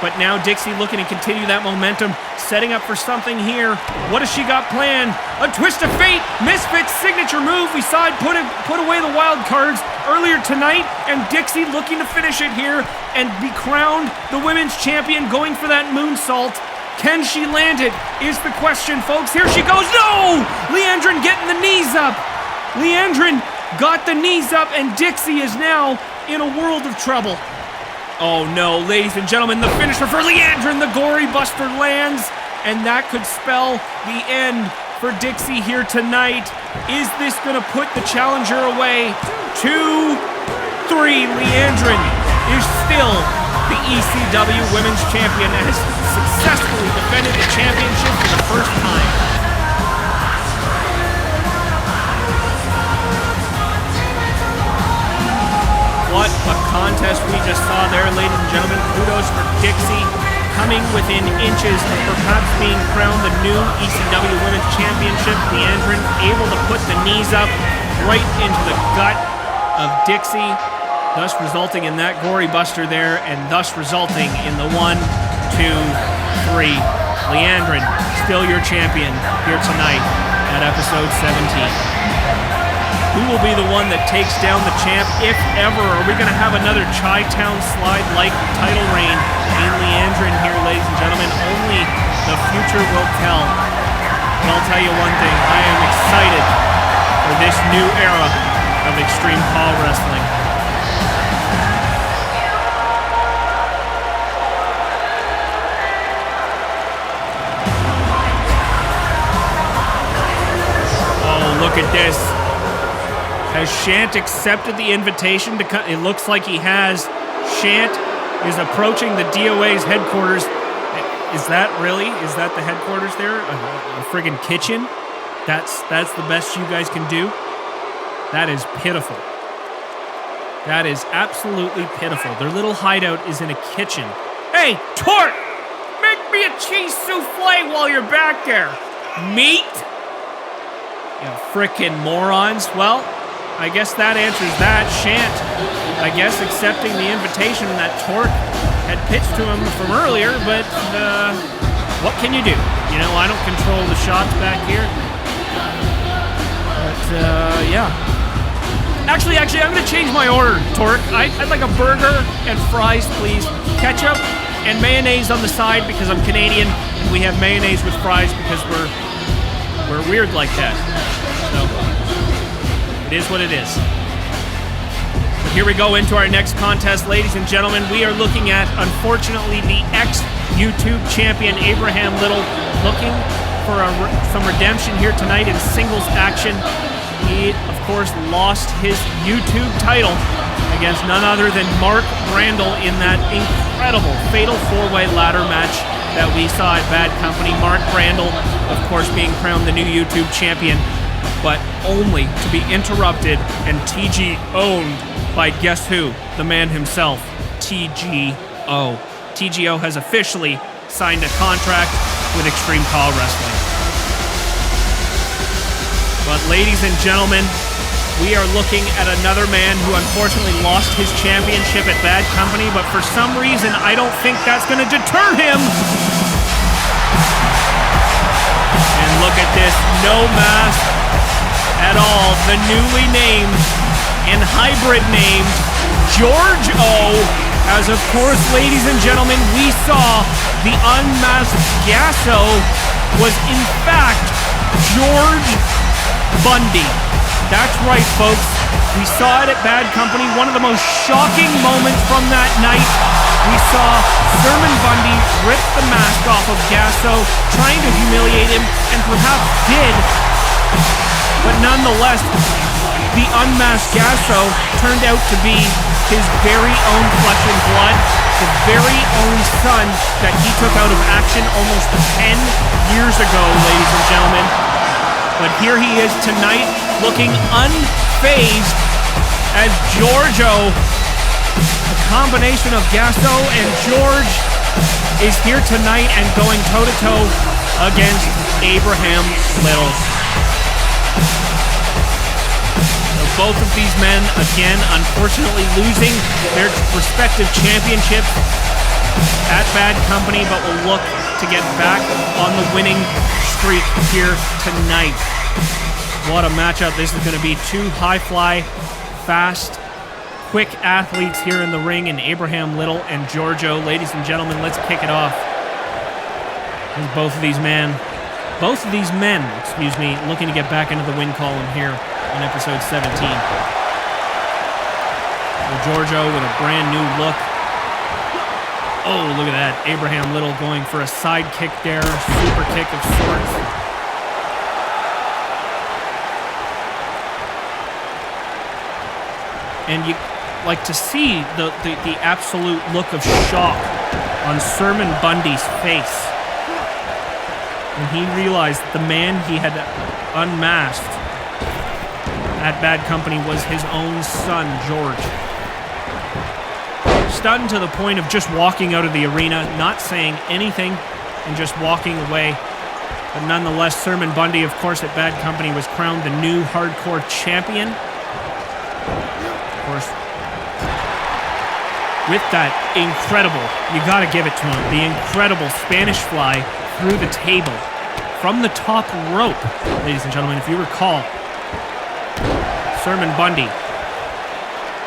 But now Dixie looking to continue that momentum, setting up for something here. What has she got planned? A twist of fate, Misfits signature move. We saw it put away the wild cards earlier tonight, and Dixie looking to finish it here and be crowned the women's champion, going for that moonsault. Can she land it is the question, folks. Here she goes. No! Leandrin getting the knees up. Leandrin got the knees up, and Dixie is now in a world of trouble. Oh no, ladies and gentlemen, the finisher for Leandrin, the Gory Buster lands, and that could spell the end for Dixie here tonight. Is this gonna put the challenger away? 2, 3, Leandrin is still the ECW Women's Champion and has successfully defended the championship for the first time. What a contest we just saw there, ladies and gentlemen. Kudos for Dixie, coming within inches of perhaps being crowned the new ECW Women's Championship. Leandrin able to put the knees up right into the gut of Dixie, thus resulting in that Gory Buster there, and thus resulting in the 1, 2, 3. Leandrin, still your champion here tonight at episode 17. Who will be the one that takes down the champ, if ever? Are we going to have another Chi-Town slide-like title reign in Leandrin here, ladies and gentlemen? Only the future will tell. But I'll tell you one thing, I am excited for this new era of Extreme CAW Wrestling. Oh, look at this. Has Shant accepted the invitation to come? It looks like he has. Shant is approaching the DOA's headquarters. Is that really? Is that the headquarters there? A friggin' kitchen? That's the best you guys can do? That is pitiful. That is absolutely pitiful. Their little hideout is in a kitchen. Hey, Torque! Make me a cheese souffle while you're back there. Meat? You frickin' morons. Well, I guess that answers that. Shant, I guess, accepting the invitation that Torque had pitched to him from earlier, but what can you do? You know, I don't control the shots back here. But, yeah. Actually, I'm going to change my order, Torque. I'd like a burger and fries, please. Ketchup and mayonnaise on the side because I'm Canadian, and we have mayonnaise with fries because we're weird like that. So it is what it is. But here we go into our next contest, ladies and gentlemen. We are looking at, unfortunately, the ex-YouTube champion Abraham Little looking for some redemption here tonight in singles action. He, of course, lost his YouTube title against none other than Mark Brandel in that incredible fatal four-way ladder match that we saw at Bad Company. Mark Brandel, of course, being crowned the new YouTube champion, but only to be interrupted and TG owned by guess who? The man himself, TGO. TGO has officially signed a contract with Extreme CAW Wrestling. But ladies and gentlemen, we are looking at another man who unfortunately lost his championship at Bad Company, but for some reason, I don't think that's going to deter him. And look at this, no mask at all. The newly named and hybrid named George O. As of course, ladies and gentlemen, we saw the unmasked Gasso was in fact George Bundy. That's right, folks. We saw it at Bad Company. One of the most shocking moments from that night. We saw Sermon Bundy rip the mask off of Gasso, trying to humiliate him, and perhaps did. But nonetheless, the unmasked Gasso turned out to be his very own flesh and blood, the very own son that he took out of action almost 10 years ago, ladies and gentlemen. But here he is tonight, looking unfazed as Giorgio, a combination of Gasso and George, is here tonight and going toe-to-toe against Abraham Little. Both of these men, again, unfortunately losing their respective championships at Bad Company, but will look to get back on the winning streak here tonight. What a matchup. This is going to be two high-fly, fast, quick athletes here in the ring in Abraham Little and Giorgio. Ladies and gentlemen, let's kick it off. As both of these men, looking to get back into the win column here in episode 17. Giorgio with a brand new look. Oh, look at that. Abraham Little going for a side kick there, super kick of sorts. And you like to see the absolute look of shock on Sermon Bundy's face when he realized the man he had unmasked at Bad Company was his own son, George. Stunned to the point of just walking out of the arena, not saying anything, and just walking away. But nonetheless, Sermon Bundy, of course, at Bad Company was crowned the new hardcore champion. Of course, with that incredible, you gotta give it to him, the incredible Spanish fly through the table from the top rope. Ladies and gentlemen, if you recall, Sermon Bundy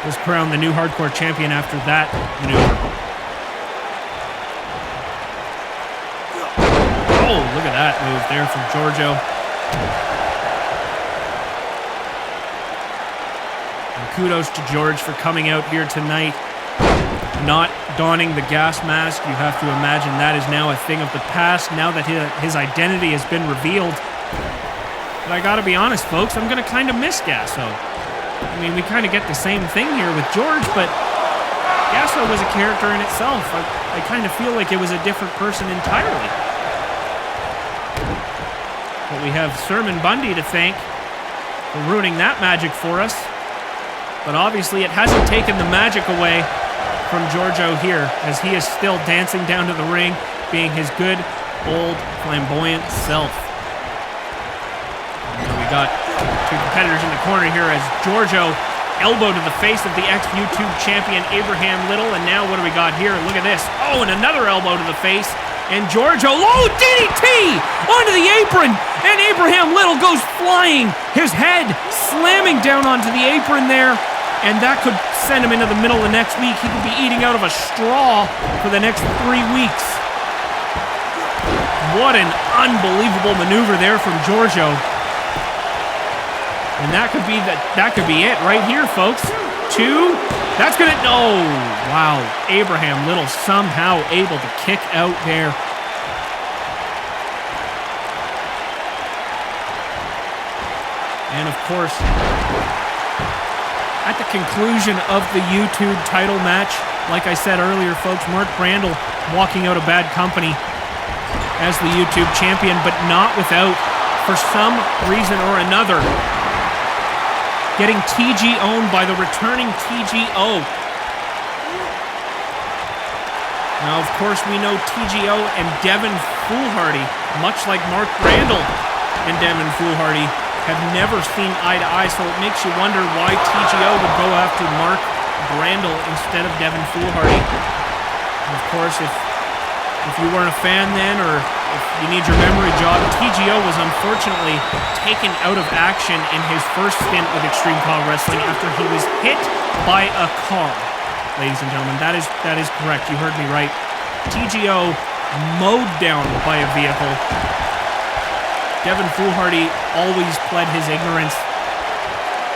was crowned the new hardcore champion after that maneuver. Oh, look at that move there from Giorgio. And kudos to George for coming out here tonight, not donning the gas mask. You have to imagine that is now a thing of the past, now that his identity has been revealed. But I gotta be honest, folks, I'm gonna kind of miss Gasso. I mean, we kind of get the same thing here with George, but Gasso was a character in itself. I kind of feel like it was a different person entirely. But we have Sermon Bundy to thank for ruining that magic for us. But obviously it hasn't taken the magic away from Giorgio here, as he is still dancing down to the ring, being his good, old, flamboyant self. And we got two competitors in the corner here as Giorgio elbow to the face of the ex-YouTube champion Abraham Little. And now what do we got here? Look at this. Oh, and another elbow to the face. And Giorgio, oh, DDT onto the apron. And Abraham Little goes flying, his head slamming down onto the apron there. And that could send him into the middle of next week. He could be eating out of a straw for the next 3 weeks. What an unbelievable maneuver there from Giorgio. And that could be it right here, folks. 2. That's gonna, oh, wow. Abraham Little somehow able to kick out there. And of course, at the conclusion of the YouTube title match, like I said earlier, folks, Mark Brandel walking out of Bad Company as the YouTube champion, but not without, for some reason or another, getting TGO'd by the returning TGO. Now, of course, we know TGO and Devin Foolhardy, much like Mark Brandel and Devin Foolhardy, have never seen eye to eye, so it makes you wonder why TGO would go after Mark Brandel instead of Devin Foolhardy. And of course, if you weren't a fan then, or if you need your memory jog, TGO was unfortunately taken out of action in his first stint with Extreme CAW Wrestling after he was hit by a car. Ladies and gentlemen, that is correct. You heard me right. TGO mowed down by a vehicle. Devin Foolhardy always pled his ignorance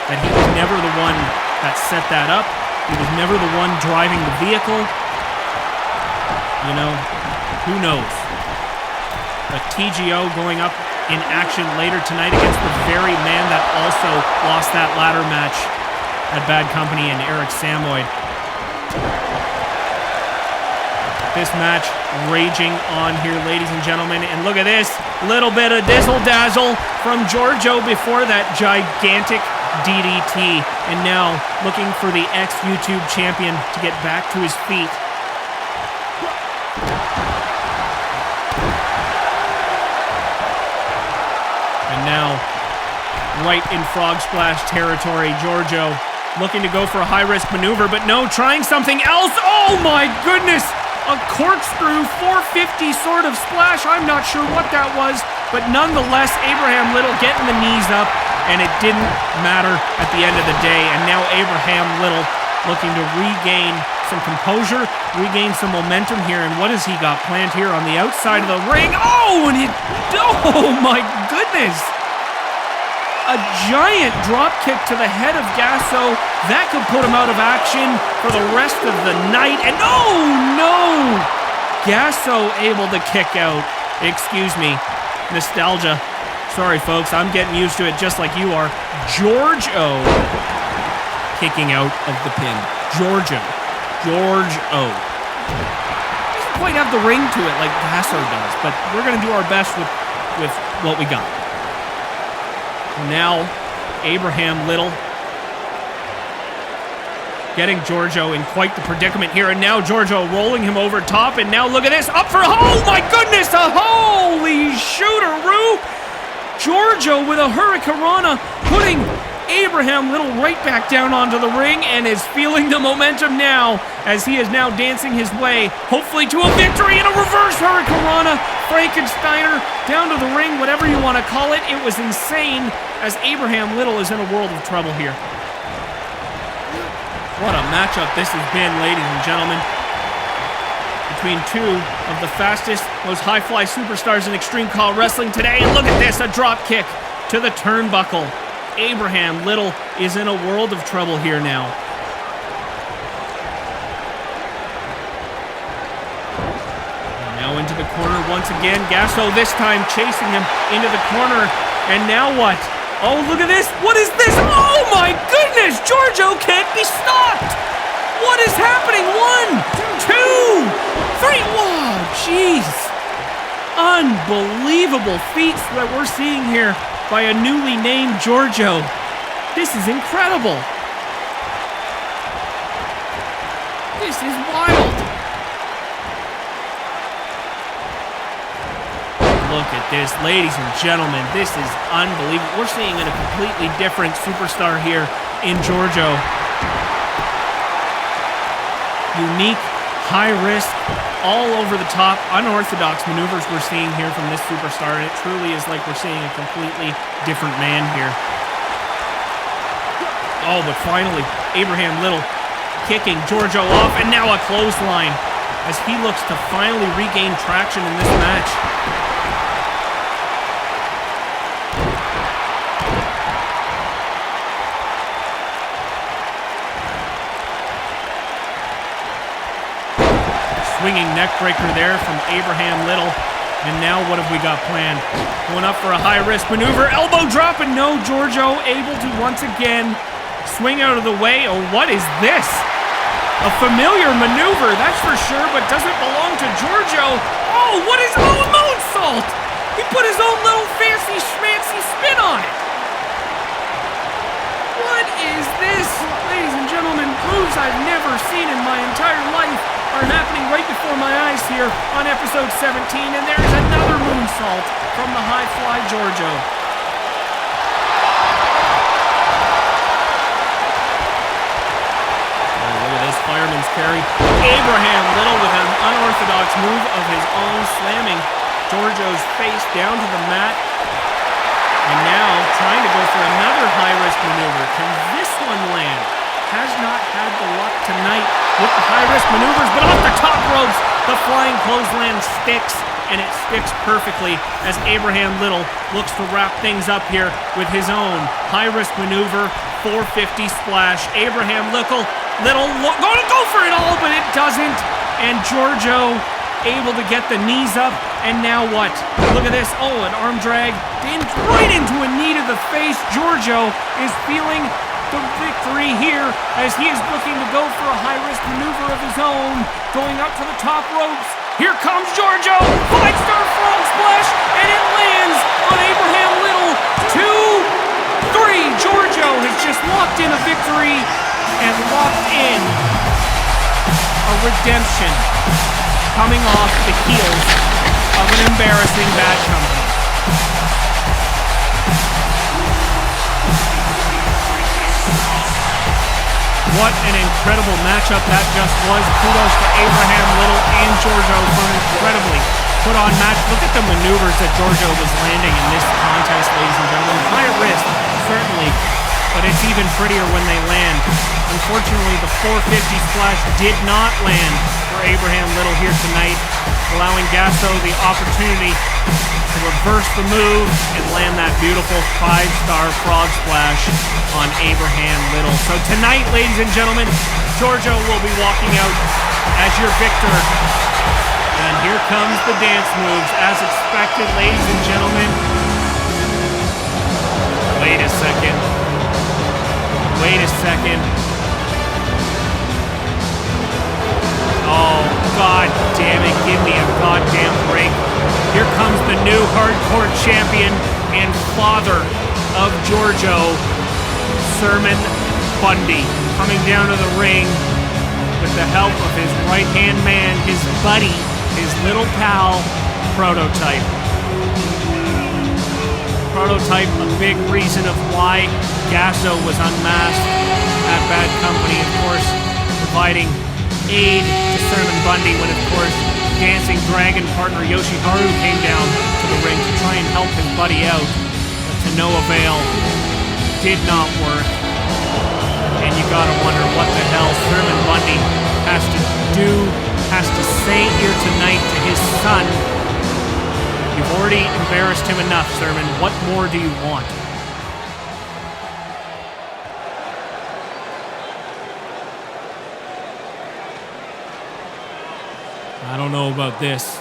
that he was never the one that set that up. He was never the one driving the vehicle. You know, who knows? But TGO going up in action later tonight against the very man that also lost that ladder match at Bad Company and Eric Samoyd. This match raging on here, ladies and gentlemen. And look at this, little bit of dizzle-dazzle from Giorgio before that gigantic DDT. And now looking for the ex-YouTube champion to get back to his feet. And now, right in Frog Splash territory, Giorgio looking to go for a high-risk maneuver, but no, trying something else. Oh my goodness! A corkscrew 450 sort of splash. I'm not sure what that was, but nonetheless, Abraham Little getting the knees up, and it didn't matter at the end of the day. And now Abraham Little looking to regain some composure, regain some momentum here. And what has he got planned here on the outside of the ring? Oh, and oh my goodness! A giant drop kick to the head of Gasso. That could put him out of action for the rest of the night. And oh no! Gasso able to kick out. Excuse me. Nostalgia. Sorry folks, I'm getting used to it just like you are. Giorgio kicking out of the pin. Giorgio. Giorgio. Doesn't quite have the ring to it like Gasso does, but we're going to do our best with what we got. Now, Abraham Little getting Giorgio in quite the predicament here, and now Giorgio rolling him over top, and now look at this, up for, oh my goodness, a holy shooteroo! Giorgio with a hurricanrana, putting Abraham Little right back down onto the ring, and is feeling the momentum now, as he is now dancing his way, hopefully to a victory in a reverse hurricanrana. Frankensteiner down to the ring, whatever you want to call it. It was insane, as Abraham Little is in a world of trouble here. What a matchup this has been, ladies and gentlemen, between two of the fastest, most high-fly superstars in Extreme CAW Wrestling today. And look at this, a drop kick to the turnbuckle. Abraham Little is in a world of trouble here now. Now into the corner once again. Gasso this time chasing him into the corner. And now what? Oh, look at this. What is this? Oh my goodness! Giorgio can't be stopped! What is happening? 1, 2, 3. Whoa, jeez. Unbelievable feats that we're seeing here by a newly named Giorgio. This is incredible. This is wild. Look at this, ladies and gentlemen. This is unbelievable. We're seeing a completely different superstar here in Giorgio. Unique, high risk, all over the top, unorthodox maneuvers we're seeing here from this superstar, and it truly is like we're seeing a completely different man here. Oh, but finally, Abraham Little kicking Giorgio off, and now a clothesline as he looks to finally regain traction in this match. Swinging neck breaker there from Abraham Little. And now what have we got planned? Going up for a high-risk maneuver. Elbow drop, and no, Giorgio able to once again swing out of the way. Oh, what is this? A familiar maneuver, that's for sure, but doesn't belong to Giorgio. Oh, what is... Oh, a moonsault! He put his own little fancy schmancy spin on it. What is this? Ladies and gentlemen, moves I've never seen in my entire life are happening right before my eyes here on episode 17, and there's another moonsault from the high-fly Giorgio. Oh, look at this fireman's carry. Abraham Little with an unorthodox move of his own, slamming Giorgio's face down to the mat. And now trying to go for another high-risk maneuver. Can this one land? Has not had the luck tonight with the high-risk maneuvers, but off the top ropes, the flying clothesline sticks, and it sticks perfectly as Abraham Little looks to wrap things up here with his own high-risk maneuver, 450 splash. Abraham Little going to go for it all, but it doesn't, and Giorgio able to get the knees up And now what? Look at this. Oh, an arm drag right into a knee to the face. Giorgio is feeling the victory here as he is looking to go for a high-risk maneuver of his own, going up to the top ropes. Here comes Giorgio. 5-star frog splash, and it lands on Abraham Little. 2-3. Giorgio has just locked in a victory and locked in a redemption, coming off the heels of an embarrassing Bad Company. What an incredible matchup that just was. Kudos to Abraham Little and Giorgio for an incredibly put-on match. Look at the maneuvers that Giorgio was landing in this contest, ladies and gentlemen. High risk, certainly, but it's even prettier when they land. Unfortunately, the 450 splash did not land for Abraham Little here tonight, allowing Gasso the opportunity to reverse the move and land that beautiful 5-star frog splash on Abraham Little. So tonight, ladies and gentlemen, Giorgio will be walking out as your victor. And here comes the dance moves, as expected, ladies and gentlemen. Wait a second. Wait a second. Oh, god damn it, give me a goddamn break. Here comes the new hardcore champion and father of Giorgio, Sermon Bundy, coming down to the ring with the help of his right-hand man, his buddy, his little pal, Prototype. Prototype, a big reason of why Gasso was unmasked at Bad Company, of course, providing aid to Sermon Bundy when, of course, dancing dragon partner Yoshiharu came down to the ring to try and help his buddy out, but to no avail. Did not work. And you gotta wonder what the hell Sermon Bundy has to do, has to say here tonight to his son. You've already embarrassed him enough, Sermon. What more do you want? I don't know about this,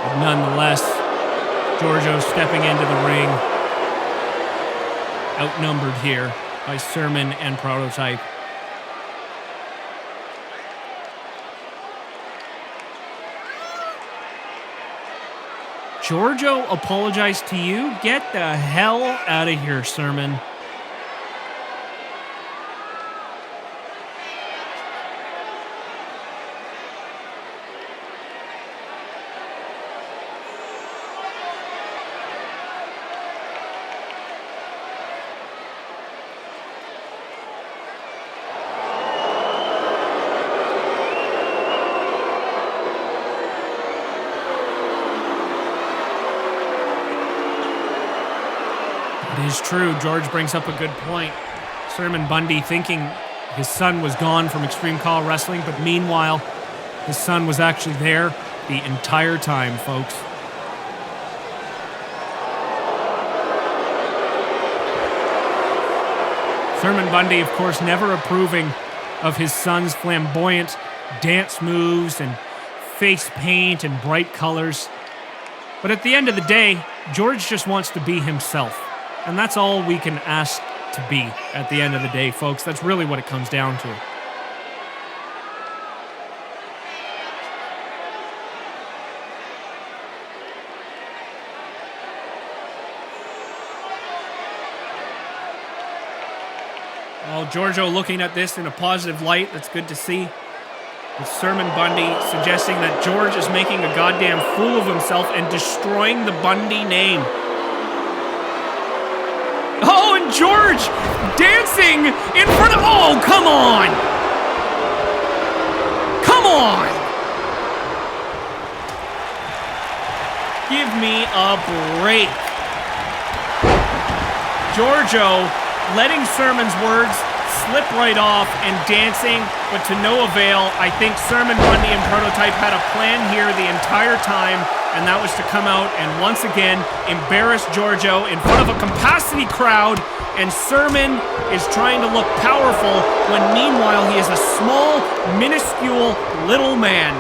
but nonetheless, Giorgio stepping into the ring, outnumbered here by Sermon and Prototype. Giorgio apologized to you? Get the hell out of here, Sermon. It is true. George brings up a good point. Sermon Bundy thinking his son was gone from Extreme CAW Wrestling, but meanwhile, his son was actually there the entire time, folks. Sermon Bundy, of course, never approving of his son's flamboyant dance moves and face paint and bright colors. But at the end of the day, George just wants to be himself. And that's all we can ask to be at the end of the day, folks. That's really what it comes down to. Well, Giorgio looking at this in a positive light. That's good to see. With Sermon Bundy suggesting that George is making a goddamn fool of himself and destroying the Bundy name. Oh, and George dancing in front of... Oh, come on! Come on! Give me a break. Giorgio letting Sermon's words slip right off and dancing, but to no avail. I think Sermon Bundy and Prototype had a plan here the entire time, and that was to come out and once again embarrass Giorgio in front of a capacity crowd, and Sermon is trying to look powerful when meanwhile he is a small, minuscule little man.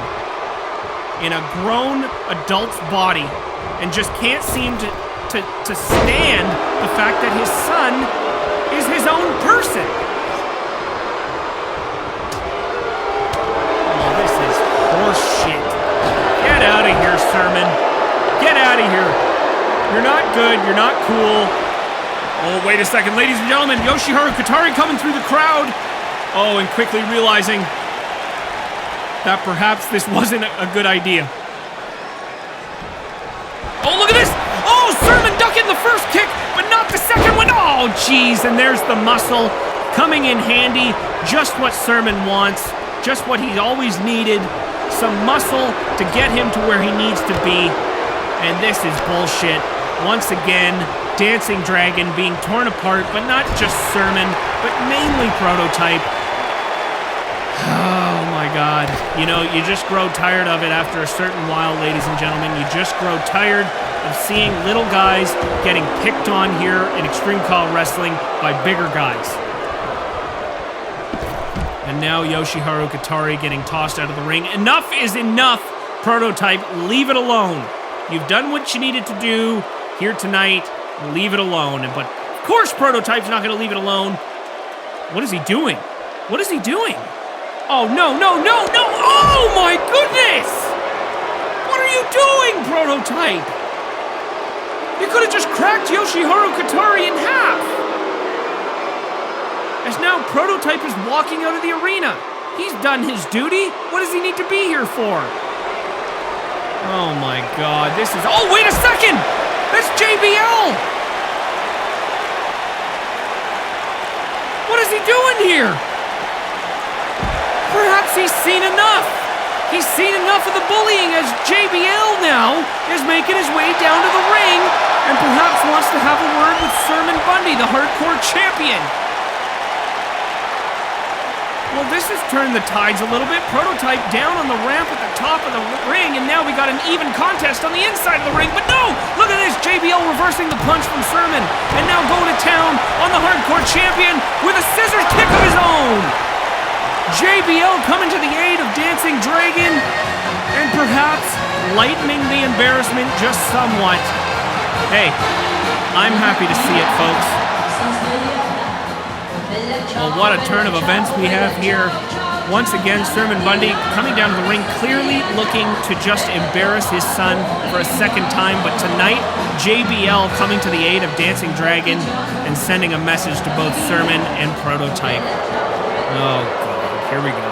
in a grown adult's body and just can't seem to stand the fact that his son is his own person. Oh, this is horse shit. Get out of here, Sermon. Get out of here. You're not good. You're not cool. Oh, wait a second. Ladies and gentlemen, Yoshiharu Katari coming through the crowd. Oh, and quickly realizing that perhaps this wasn't a good idea. Oh, look at this! Oh, Sermon ducking the first kick, but not the second one. Oh, jeez, and there's the muscle coming in handy. Just what Sermon wants, just what he always needed. Some muscle to get him to where he needs to be. And this is bullshit. Once again, Dancing Dragon being torn apart, but not just Sermon, but mainly Prototype. Oh my God. You know, you just grow tired of it after a certain while, ladies and gentlemen. You just grow tired of seeing little guys getting picked on here in Extreme CAW Wrestling by bigger guys. And now Yoshiharu Katari getting tossed out of the ring. Enough is enough, Prototype. Leave it alone. You've done what you needed to do here tonight. Leave it alone. But of course Prototype's not going to leave it alone. What is he doing? What is he doing? Oh, no, no, no, no! Oh, my goodness! What are you doing, Prototype? You could have just cracked Yoshiharu Katari in half. As now Prototype is walking out of the arena. He's done his duty. What does he need to be here for? Oh, my God. This is... Oh, wait a second! That's JBL! What is he doing here? Perhaps he's seen enough. He's seen enough of the bullying as JBL now is making his way down to the ring and perhaps wants to have a word with Sermon Bundy, the hardcore champion. Well, this has turned the tides a little bit. Prototype down on the ramp at the top of the ring, and now we got an even contest on the inside of the ring. But no! Look at this! JBL reversing the punch from Sermon, and now going to town on the hardcore champion with a scissors kick of his own. JBL coming to the aid of Dancing Dragon and perhaps lightening the embarrassment just somewhat. Hey, I'm happy to see it, folks. Well, what a turn of events we have here. Once again, Sermon Bundy coming down to the ring, clearly looking to just embarrass his son for a second time. But tonight, JBL coming to the aid of Dancing Dragon and sending a message to both Sermon and Prototype. Oh, God. Here we go.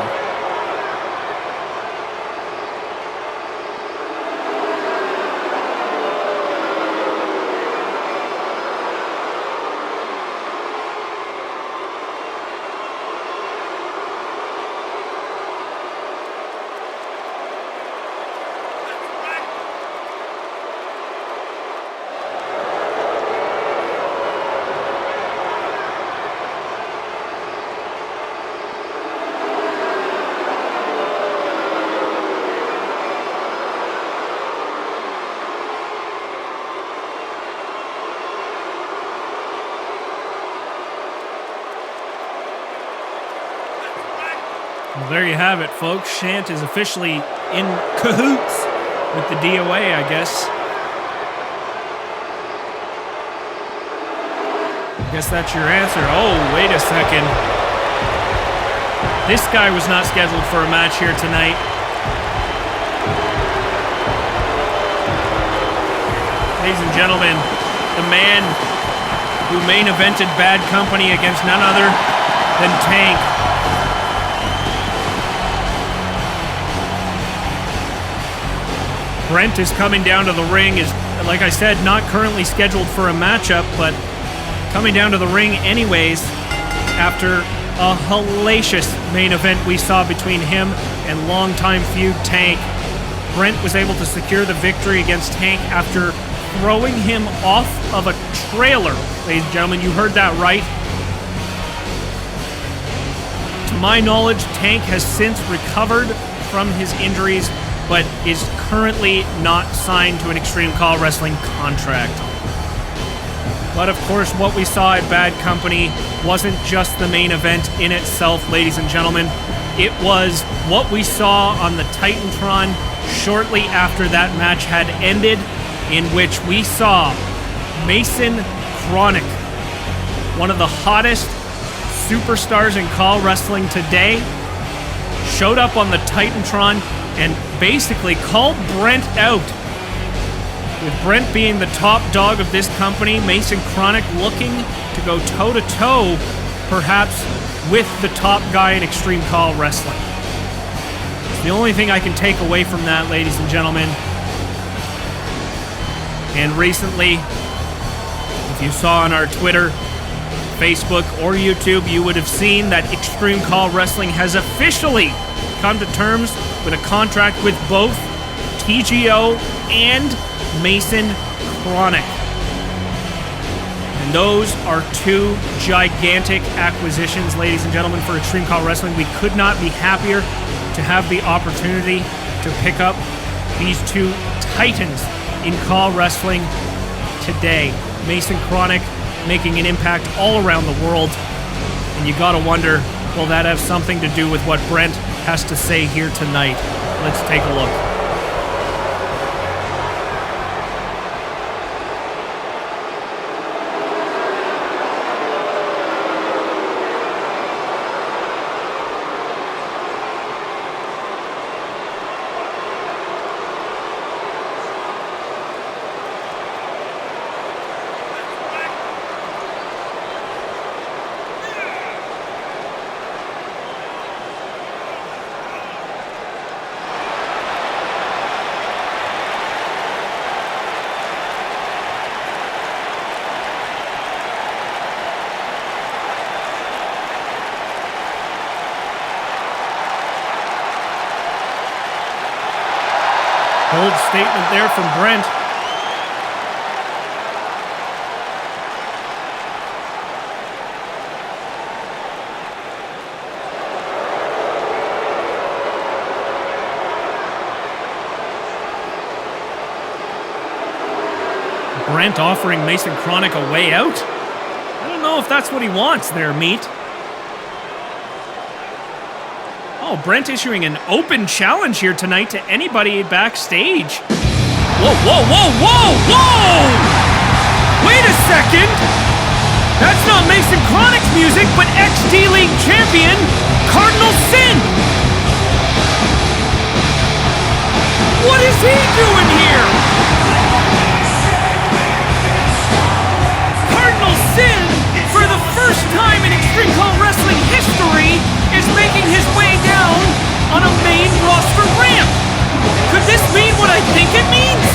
Well, there you have it, folks. Shant is officially in cahoots with the DOA, I guess. I guess that's your answer. Oh, wait a second. This guy was not scheduled for a match here tonight. Ladies and gentlemen, the man who main evented Bad Company against none other than Tank. Brent is coming down to the ring, is, like I said, not currently scheduled for a matchup, but coming down to the ring anyways after a hellacious main event we saw between him and longtime feud Tank. Brent was able to secure the victory against Tank after throwing him off of a trailer. Ladies and gentlemen, you heard that right. To my knowledge, Tank has since recovered from his injuries, but is currently not signed to an Extreme CAW Wrestling contract. But of course, what we saw at Bad Company wasn't just the main event in itself, ladies and gentlemen. It was what we saw on the Titantron shortly after that match had ended, in which we saw Mason Chronic, one of the hottest superstars in CAW wrestling today, showed up on the Titantron and basically called Brent out. With Brent being the top dog of this company, Mason Chronic looking to go toe-to-toe, perhaps, with the top guy in Extreme CAW wrestling. It's the only thing I can take away from that, ladies and gentlemen. And recently, if you saw on our Twitter, Facebook, or YouTube, you would have seen that Extreme CAW Wrestling has officially come to terms with a contract with both TGO and Mason Chronic. And those are two gigantic acquisitions, ladies and gentlemen, for Extreme CAW Wrestling. We could not be happier to have the opportunity to pick up these two titans in CAW Wrestling today. Mason Chronic making an impact all around the world. And you gotta wonder, will that have something to do with what Brent has to say here tonight? Let's take a look. Bold statement there from Brent. Brent offering Mason Chronic a way out? I don't know if that's what he wants there, Meat. Oh, Brent issuing an open challenge here tonight to anybody backstage. Whoa, whoa, whoa, whoa, whoa! Wait a second! That's not Mason Chronic's music, but ex-D-League champion, Cardinal Sin! What is he doing here? Cardinal Sin, for the first time in Extreme CAW Wrestling history, is making his way down on a main roster ramp. Could this mean what I think it means?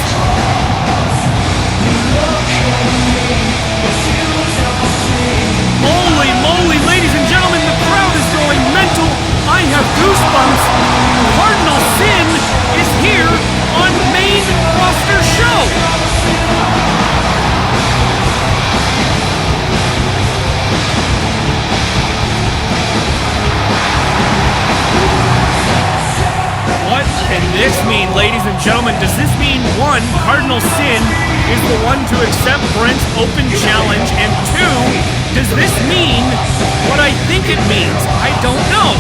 Holy moly, ladies and gentlemen, the crowd is going mental. I have goosebumps. Cardinal Sin is here on main roster show. What can this mean, ladies and gentlemen? Does this mean, one, Cardinal Sin is the one to accept Brent's open challenge, and two, does this mean what I think it means? I don't know.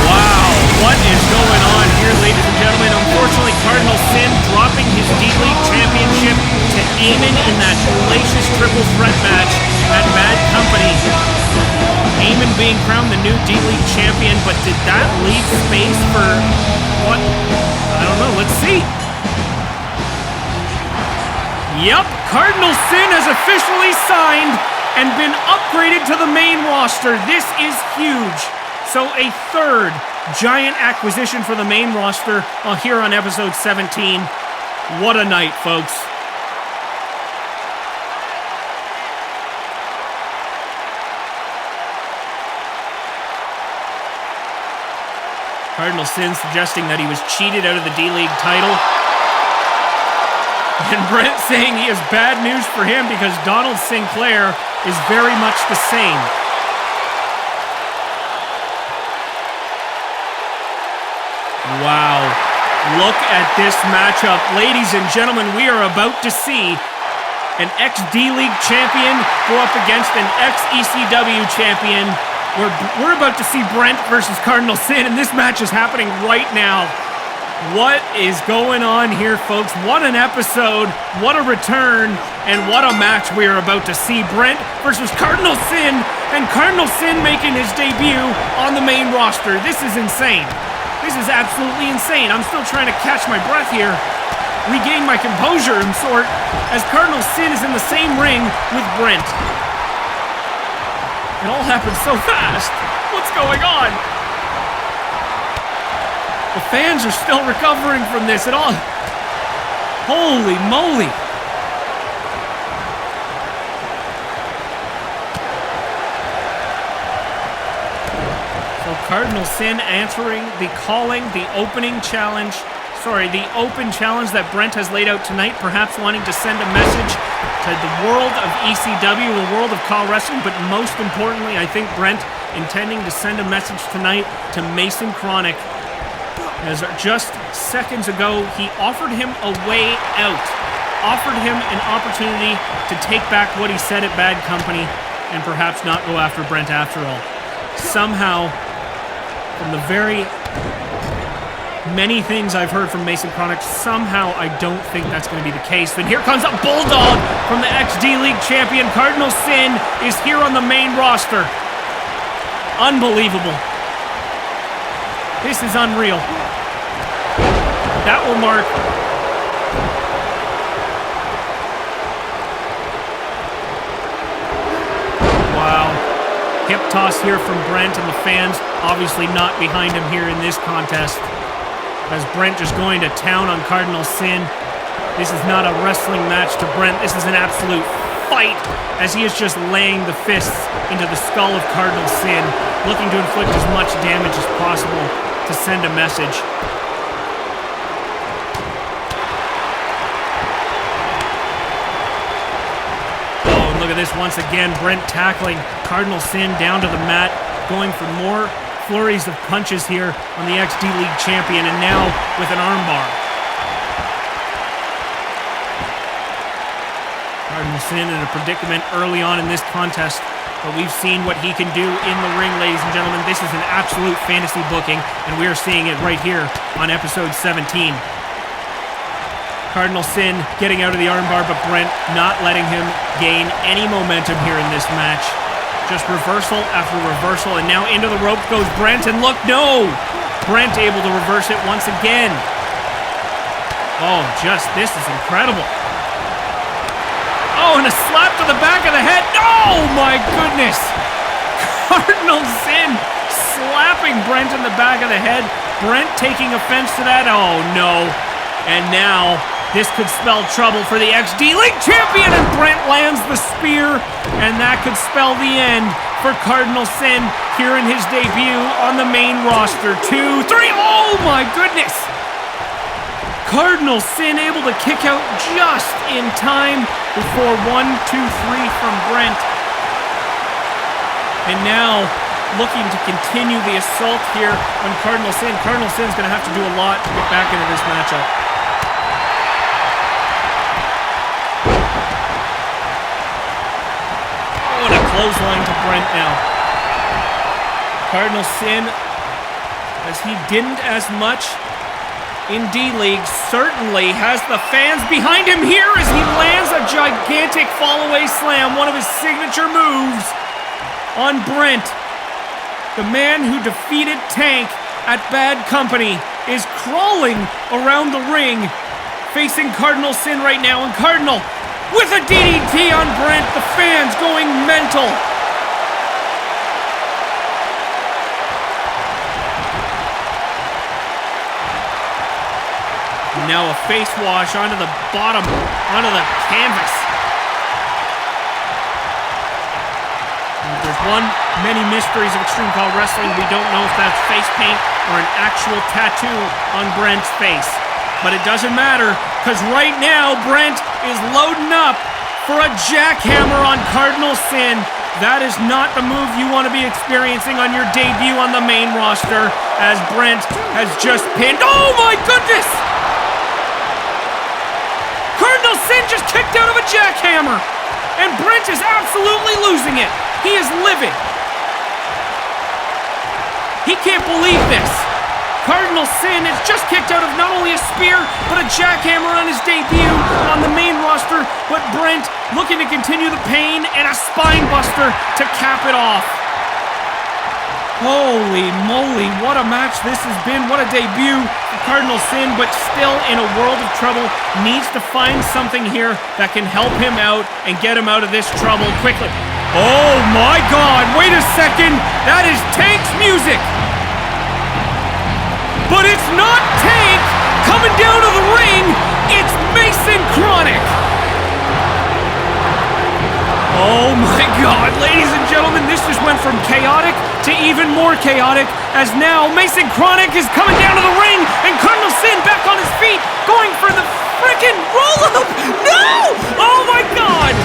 Wow, what is going on here, ladies and gentlemen? Unfortunately, Cardinal Sin dropping his D-League championship to Eamon in that hellacious triple threat match at Bad Company. Eamon being crowned the new D-League champion, but did that leave space for what? I don't know, let's see. Yep, Cardinal Sin has officially signed and been upgraded to the main roster. This is huge. So a third giant acquisition for the main roster here on episode 17. What a night, folks. Cardinal Sin suggesting that he was cheated out of the D-League title. And Brent saying he has bad news for him because Donald Sinclair is very much the same. Wow. Look at this matchup. Ladies and gentlemen, we are about to see an ex-D-League champion go up against an ex-ECW champion We're about to see Brent versus Cardinal Sin, and this match is happening right now. What is going on here, folks? What an episode, what a return, and what a match we are about to see. Brent versus Cardinal Sin, and Cardinal Sin making his debut on the main roster. This is insane. This is absolutely insane. I'm still trying to catch my breath here, regain my composure and sort, as Cardinal Sin is in the same ring with Brent. It all happened so fast. What's going on? The fans are still recovering from this. It all... Holy moly. So Cardinal Sin answering the calling, the opening challenge. Sorry, the open challenge that Brent has laid out tonight, perhaps wanting to send a message to the world of ECW, the world of CAW wrestling, but most importantly, I think Brent intending to send a message tonight to Mason Chronic, as just seconds ago, he offered him a way out, offered him an opportunity to take back what he said at Bad Company and perhaps not go after Brent after all. Somehow, from the very many things I've heard from Mason Chronic, somehow I don't think that's going to be the case. Then here comes a Bulldog from the XD League champion. Cardinal Sin is here on the main roster. Unbelievable. This is unreal. That will mark... Wow. Hip toss here from Brent, and the fans obviously not behind him here in this contest, as Brent just going to town on Cardinal Sin. This is not a wrestling match to Brent. This is an absolute fight, as he is just laying the fists into the skull of Cardinal Sin, looking to inflict as much damage as possible to send a message. Oh, and look at this once again. Brent tackling Cardinal Sin down to the mat, going for more flurries of punches here on the XD League champion, and now with an armbar. Cardinal Sin in a predicament early on in this contest, but we've seen what he can do in the ring, ladies and gentlemen. This is an absolute fantasy booking, and we are seeing it right here on episode 17. Cardinal Sin getting out of the armbar, but Brent not letting him gain any momentum here in this match. Just reversal after reversal, and now into the rope goes Brent, and look, no! Brent able to reverse it once again. Oh, this is incredible. Oh, and a slap to the back of the head. Oh, my goodness! Cardinal Sin slapping Brent in the back of the head. Brent taking offense to that. Oh, no. And now... this could spell trouble for the XD League champion, and Brent lands the spear, and that could spell the end for Cardinal Sin here in his debut on the main roster. 2, 3, oh my goodness! Cardinal Sin able to kick out just in time before 1, 2, 3 from Brent. And now looking to continue the assault here on Cardinal Sin. Cardinal Sin's going to have to do a lot to get back into this matchup. Clothesline to Brent now. Cardinal Sin, as he didn't as much in D-League, certainly has the fans behind him here as he lands a gigantic fall-away slam, one of his signature moves on Brent. The man who defeated Tank at Bad Company is crawling around the ring, facing Cardinal Sin right now, and Cardinal with a DDT on Brent, the fans going mental. Now a face wash onto the bottom, onto the canvas. There's many mysteries of Extreme CAW wrestling. We don't know if that's face paint or an actual tattoo on Brent's face. But it doesn't matter, because right now Brent is loading up for a jackhammer on Cardinal Sin. That is not the move you want to be experiencing on your debut on the main roster, as Brent has just pinned. Oh my goodness! Cardinal Sin just kicked out of a jackhammer, and Brent is absolutely losing it. He is livid. He can't believe this. Cardinal Sin has just kicked out of not only a spear, but a jackhammer on his debut on the main roster, but Brent looking to continue the pain and a spine buster to cap it off. Holy moly, what a match this has been. What a debut for Cardinal Sin, but still in a world of trouble. Needs to find something here that can help him out and get him out of this trouble quickly. Oh my God, wait a second. That is Tank's music. But it's not Tank coming down to the ring. It's Mason Chronic. Oh my God, ladies and gentlemen, this just went from chaotic to even more chaotic, as now Mason Chronic is coming down to the ring and Cardinal Sin back on his feet, going for the freaking roll-up. No! Oh my God!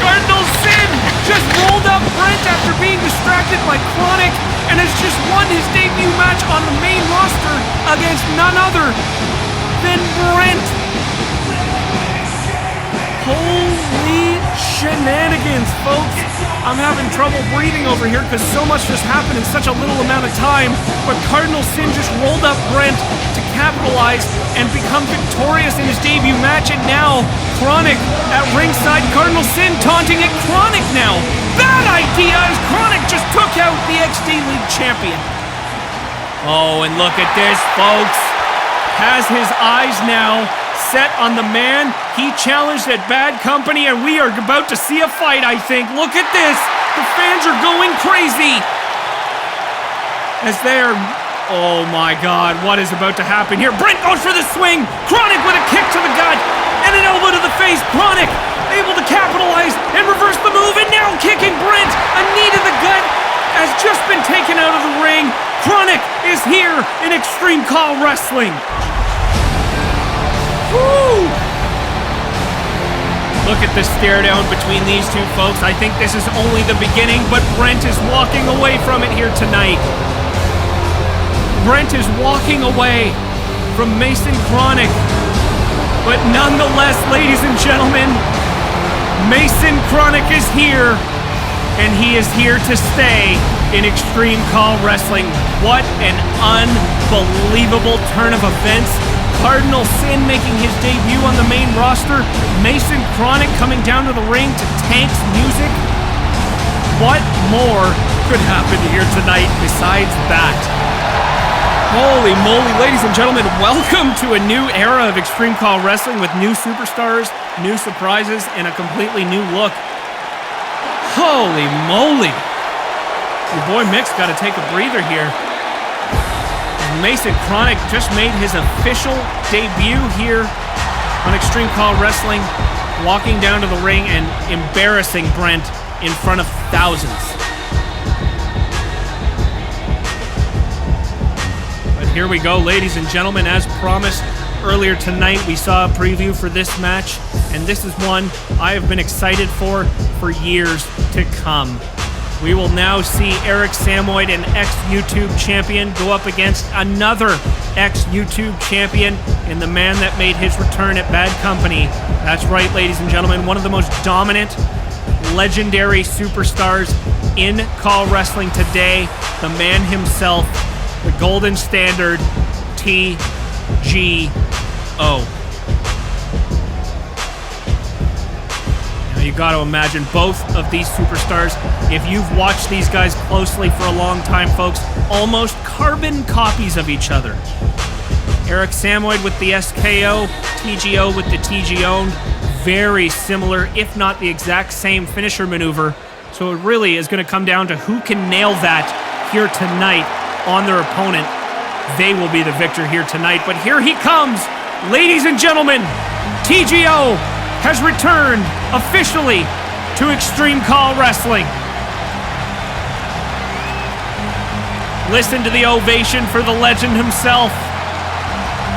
Cardinal Sin just rolled up Brent after being distracted by Chronic and has just won his debut match on the main roster against none other than Brent. Holy shenanigans, folks. I'm having trouble breathing over here because so much just happened in such a little amount of time. But Cardinal Sin just rolled up Brent to capitalize and become victorious in his debut match. And now, Chronic at ringside. Cardinal Sin taunting at Chronic now. Bad idea, as Chronic just took out the XD League champion. Oh, and look at this, folks. Has his eyes now set on the man he challenged at Bad Company, and we are about to see a fight, I think. Look at this. The fans are going crazy. As they're... Oh my God, what is about to happen here? Brent goes for the swing. Chronic with a kick to the gut and an elbow to the face. Chronic able to capitalize and reverse the move, and now kicking Brent. A knee to the gut has just been taken out of the ring. Chronic is here in Extreme CAW Wrestling. Woo! Look at the stare down between these two folks. I think this is only the beginning, but Brent is walking away from it here tonight. Brent is walking away from Mason Chronic. But nonetheless, ladies and gentlemen, Mason Chronic is here, and he is here to stay in Extreme CAW Wrestling. What an unbelievable turn of events. Cardinal Sin making his debut on the main roster. Mason Chronic coming down to the ring to Tank's music. What more could happen here tonight besides that? Holy moly, ladies and gentlemen, welcome to a new era of Extreme CAW Wrestling with new superstars, new surprises, and a completely new look. Holy moly. Your boy Mick's got to take a breather here. Mason Chronic just made his official debut here on Extreme CAW Wrestling, walking down to the ring and embarrassing Brent in front of thousands. But here we go, ladies and gentlemen. As promised earlier tonight, we saw a preview for this match, and this is one I have been excited for years to come. We will now see Eric Samoid, an ex-YouTube champion, go up against another ex-YouTube champion in the man that made his return at Bad Company. That's right, ladies and gentlemen, one of the most dominant, legendary superstars in CAW Wrestling today, the man himself, the golden standard, TGO. You got to imagine both of these superstars, if you've watched these guys closely for a long time, folks, almost carbon copies of each other. Eric Samoid with the SKO, TGO with the TG-owned, very similar, if not the exact same finisher maneuver. So it really is going to come down to who can nail that here tonight on their opponent. They will be the victor here tonight. But here he comes, ladies and gentlemen, TGO has returned officially to Extreme CAW Wrestling. Listen to the ovation for the legend himself.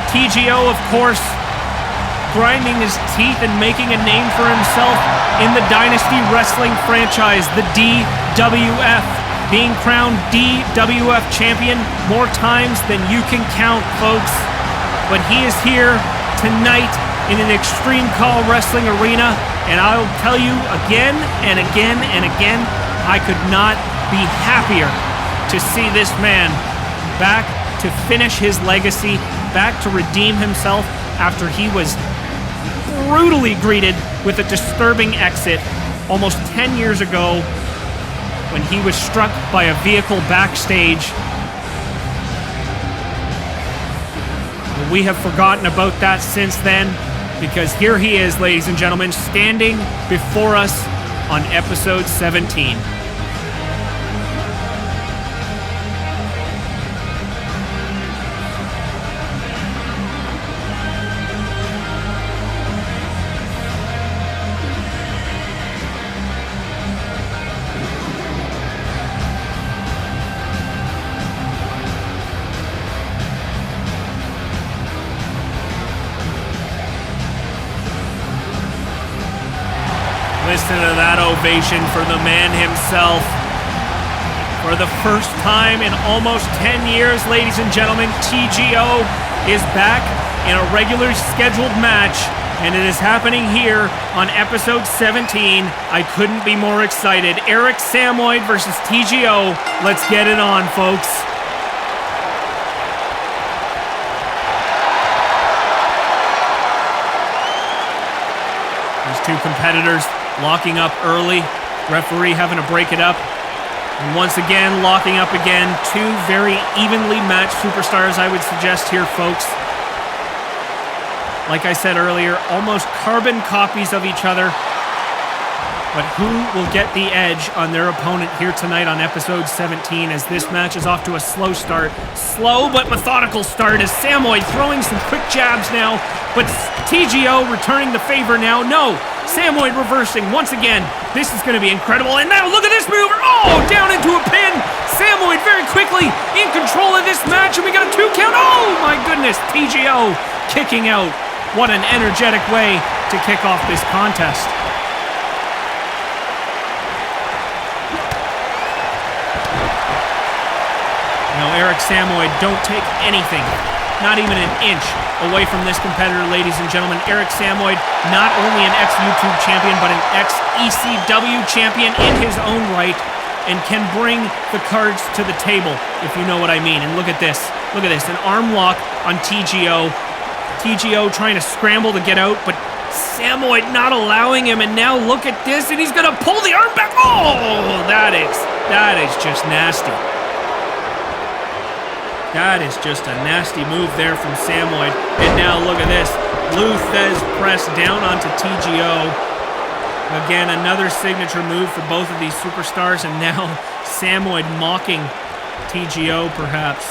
TGO, of course, grinding his teeth and making a name for himself in the Dynasty Wrestling franchise, the DWF, being crowned DWF champion more times than you can count, folks. But he is here tonight in an Extreme CAW Wrestling arena, and I'll tell you again and again and again, I could not be happier to see this man back to finish his legacy, back to redeem himself after he was brutally greeted with a disturbing exit almost 10 years ago when he was struck by a vehicle backstage. We have forgotten about that since then, because here he is, ladies and gentlemen, standing before us on episode 17. Listen to that ovation for the man himself. For the first time in almost 10 years, ladies and gentlemen, TGO is back in a regular scheduled match, and it is happening here on episode 17. I couldn't be more excited. Eric Samoid versus TGO. Let's get it on, folks. These two competitors locking up early, referee having to break it up, and once again locking up again. Two very evenly matched superstars, I would suggest here, folks. Like I said earlier, almost carbon copies of each other. But who will get the edge on their opponent here tonight on episode 17, as this match is off to a slow start. Slow but methodical start as Samoid throwing some quick jabs now, but TGO returning the favor now. No, Samoid reversing once again. This is going to be incredible. And now look at this move. Oh, down into a pin. Samoid very quickly in control of this match, and we got a 2 count. Oh my goodness, TGO kicking out. What an energetic way to kick off this contest. Now, Eric Samoid, don't take anything, not even an inch, away from this competitor, ladies and gentlemen. Eric Samoid, not only an ex-YouTube champion, but an ex-ECW champion in his own right, and can bring the cards to the table, if you know what I mean. And look at this, an arm lock on TGO. TGO trying to scramble to get out, but Samoid not allowing him, and now look at this, and he's gonna pull the arm back. Oh, that is just nasty. That is just a nasty move there from Samoid. And now look at this. Luthez press down onto TGO. Again, another signature move for both of these superstars. And now Samoid mocking TGO, perhaps.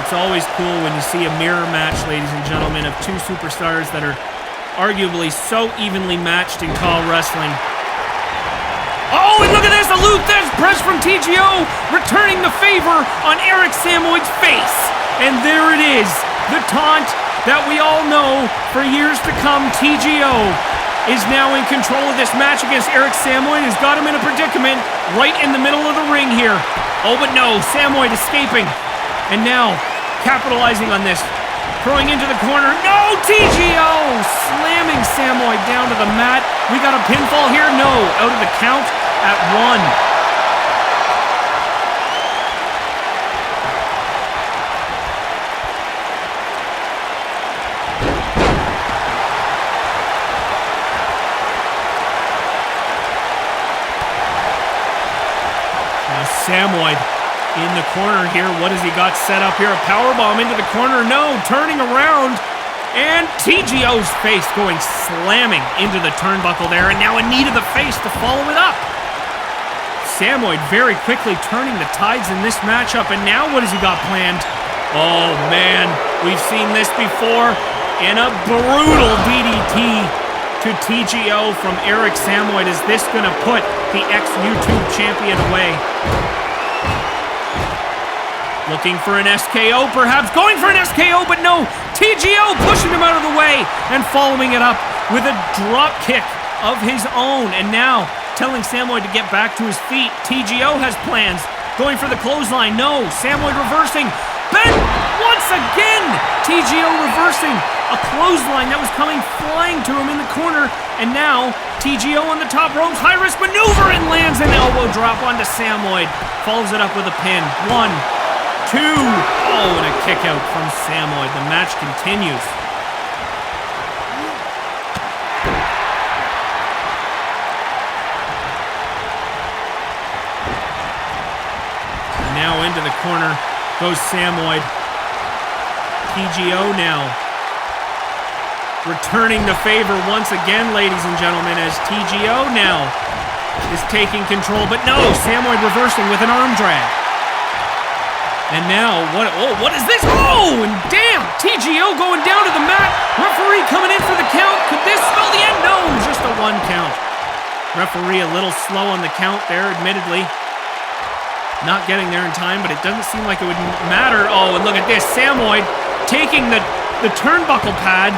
It's always cool when you see a mirror match, ladies and gentlemen, of two superstars that are arguably so evenly matched in CAW wrestling. Oh, and look at this, a Luthez press from TGO, returning the favor on Eric Samoid's face. And there it is, the taunt that we all know for years to come. TGO is now in control of this match against Eric Samoid, who's got him in a predicament right in the middle of the ring here. Oh, but no, Samoid escaping. And now, capitalizing on this, throwing into the corner. No, TGO slamming Samoid down to the mat. We got a pinfall here? No, out of the count at 1. Now Samoid in the corner here. What has he got set up here? A powerbomb into the corner. No, turning around. And TGO's face going slamming into the turnbuckle there. And now a knee to the face to follow it up. Samoid very quickly turning the tides in this matchup. And now what has he got planned? Oh, man. We've seen this before. And a brutal DDT to TGO from Eric Samoid. Is this going to put the ex-YouTube champion away? Looking for an SKO, perhaps. Going for an SKO, but no. TGO pushing him out of the way and following it up with a drop kick of his own. And now telling Samoid to get back to his feet. TGO has plans. Going for the clothesline. No. Samoid reversing. Then once again, TGO reversing. a clothesline that was coming flying to him in the corner, and now TGO on the top ropes, high-risk maneuver, and lands an elbow drop onto Samoid. Follows it up with a pin. 1, 2, oh, and a kick out from Samoid. The match continues. Now into the corner goes Samoid. TGO now returning the favor once again, ladies and gentlemen, as TGO now is taking control. But no, Samoid reversing with an arm drag. And now, what is this? Oh, and damn, TGO going down to the mat. Referee coming in for the count. Could this spell the end? No, just a 1 count. Referee a little slow on the count there, admittedly. Not getting there in time, but it doesn't seem like it would matter. Oh, and look at this. Samoid taking the turnbuckle pad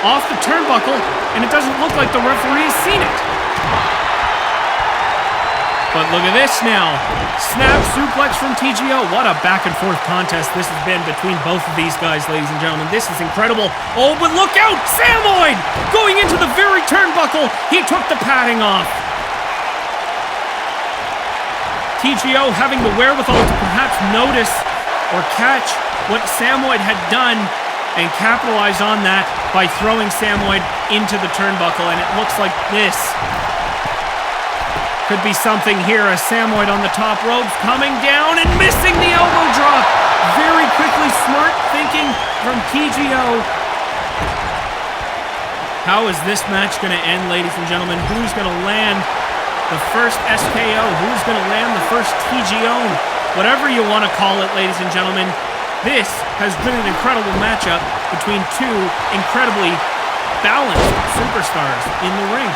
off the turnbuckle, and it doesn't look like the referee has seen it. But look at this now. Snap suplex from TGO. What a back and forth contest this has been between both of these guys, ladies and gentlemen. This is incredible. Oh, but look out! Samoid going into the very turnbuckle. He took the padding off. TGO having the wherewithal to perhaps notice or catch what Samoid had done and capitalize on that by throwing Samoid into the turnbuckle, and it looks like this could be something here. A Samoid on the top ropes coming down and missing the elbow drop. Very quickly, smart thinking from TGO. How is this match going to end, ladies and gentlemen? Who's going to land the first SKO? Who's going to land the first TGO? Whatever you want to call it, ladies and gentlemen, this has been an incredible matchup between two incredibly balanced superstars in the ring.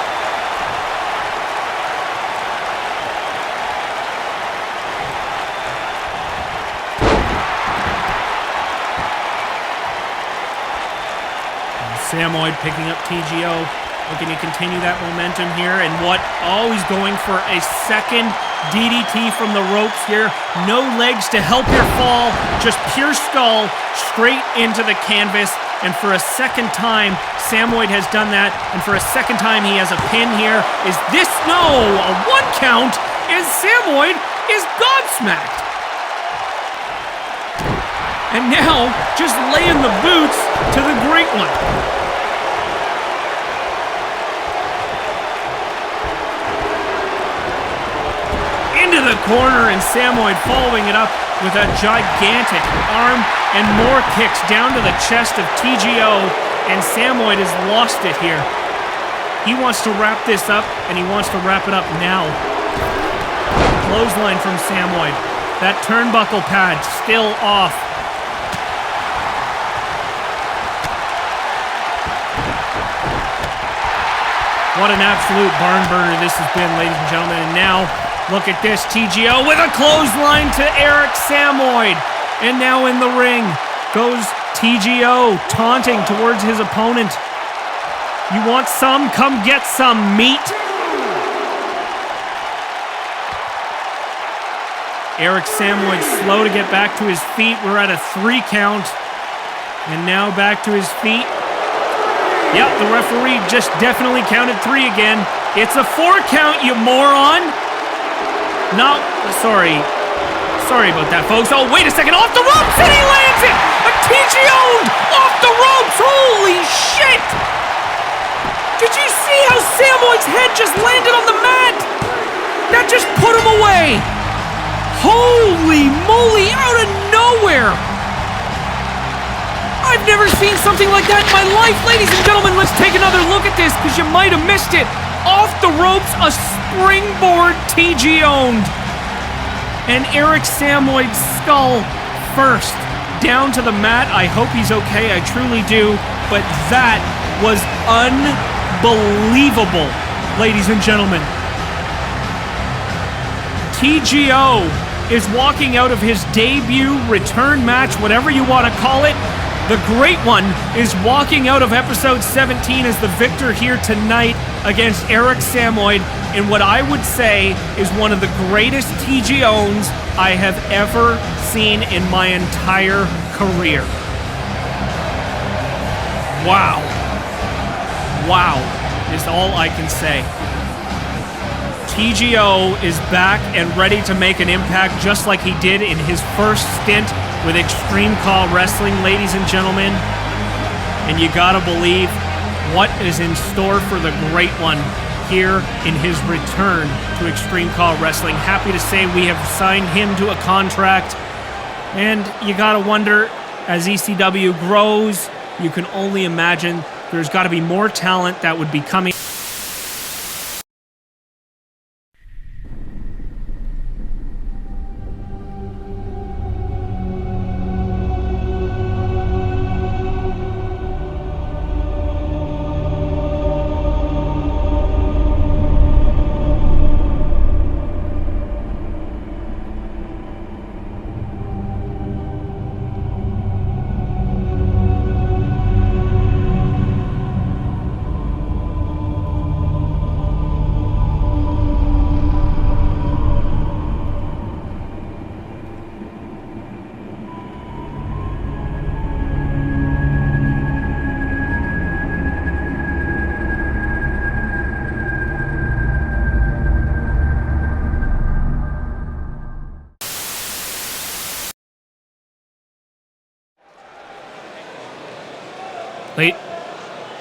Samoid picking up TGO, looking to continue that momentum here, and he's going for a second DDT from the ropes here. No legs to help your fall, just pure skull straight into the canvas. And for a second time, Samoid has done that, and for a second time he has a pin here. Is this, no, a 1 count, and Samoid is godsmacked. And now, just laying the boots to the Great One. Into the corner, and Samoid following it up with a gigantic arm and more kicks down to the chest of TGO, and Samoid has lost it here. He wants to wrap this up, and he wants to wrap it up now. Clothesline from Samoid. That turnbuckle pad still off. What an absolute barn burner this has been, ladies and gentlemen. And now, look at this, TGO with a clothesline to Eric Samoid. And now in the ring goes TGO, taunting towards his opponent. You want some? Come get some, meat. Eric Samoid slow to get back to his feet. We're at a 3 count. And now back to his feet. Yep, the referee just definitely counted 3 again. It's a 4 count, you moron. No, sorry. Sorry about that, folks. Oh, wait a second. Off the ropes, and he lands it! A TGO off the ropes! Holy shit! Did you see how Samoid's head just landed on the mat? That just put him away. Holy moly, out of nowhere! I've never seen something like that in my life. Ladies and gentlemen, let's take another look at this, because you might have missed it. Off the ropes, a springboard TGO'd. And Eric Samoid's skull first down to the mat. I hope he's okay, I truly do. But that was unbelievable, ladies and gentlemen. TGO is walking out of his debut, return match, whatever you want to call it. The Great One is walking out of episode 17 as the victor here tonight against Eric Samoid in what I would say is one of the greatest TGOs I have ever seen in my entire career. Wow. Wow is all I can say. TGO is back and ready to make an impact just like he did in his first stint with Extreme CAW Wrestling, ladies and gentlemen. And you gotta believe what is in store for the Great One here in his return to Extreme CAW Wrestling. Happy to say we have signed him to a contract. And you gotta wonder, as ECW grows, you can only imagine there's gotta be more talent that would be coming.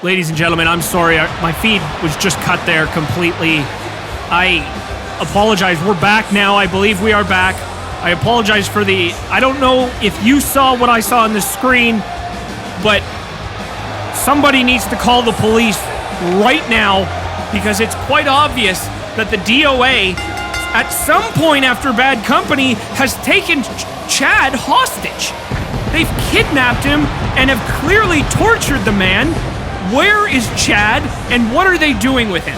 Ladies and gentlemen, I'm sorry, my feed was just cut there completely. I apologize, we're back now, I believe we are back. I apologize for I don't know if you saw what I saw on the screen, but somebody needs to call the police right now because it's quite obvious that the DOA, at some point after Bad Company, has taken Chad hostage. They've kidnapped him and have clearly tortured the man. Where is Chad, and what are they doing with him?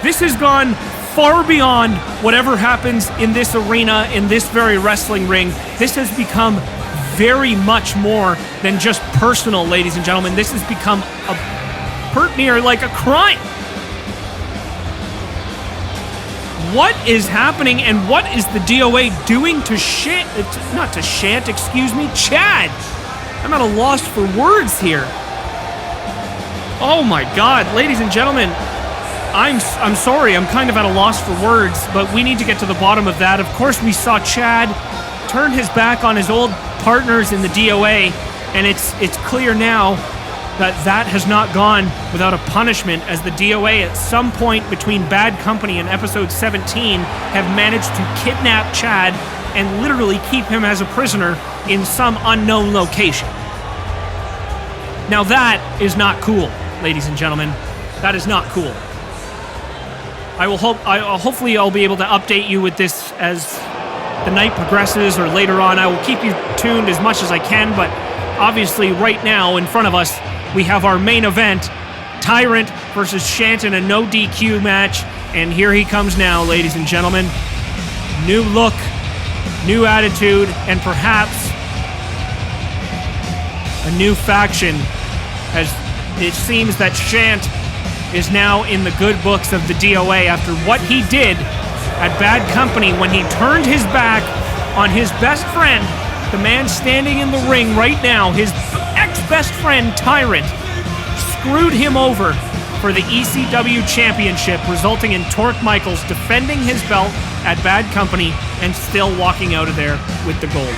This has gone far beyond whatever happens in this arena, in this very wrestling ring. This has become very much more than just personal, ladies and gentlemen. This has become near like a crime. What is happening, and what is the DOA doing to Chad? I'm at a loss for words here. Oh my God, ladies and gentlemen, I'm sorry, I'm kind of at a loss for words, but we need to get to the bottom of that. Of course, we saw Chad turn his back on his old partners in the DOA, and it's clear now that has not gone without a punishment, as the DOA at some point between Bad Company and episode 17 have managed to kidnap Chad and literally keep him as a prisoner in some unknown location. Now that is not cool, ladies and gentlemen. That is not cool. Hopefully I'll be able to update you with this as the night progresses or later on. I will keep you tuned as much as I can, but obviously right now in front of us we have our main event, Tyrant versus Shant in a no DQ match, and here he comes now, ladies and gentlemen. New look, new attitude, and perhaps a new faction, as it seems that Shant is now in the good books of the DOA after what he did at Bad Company when he turned his back on his best friend, the man standing in the ring right now, his ex-best friend Tyrant, screwed him over for the ECW Championship, resulting in Torque Michaels defending his belt at Bad Company and still walking out of there with the gold.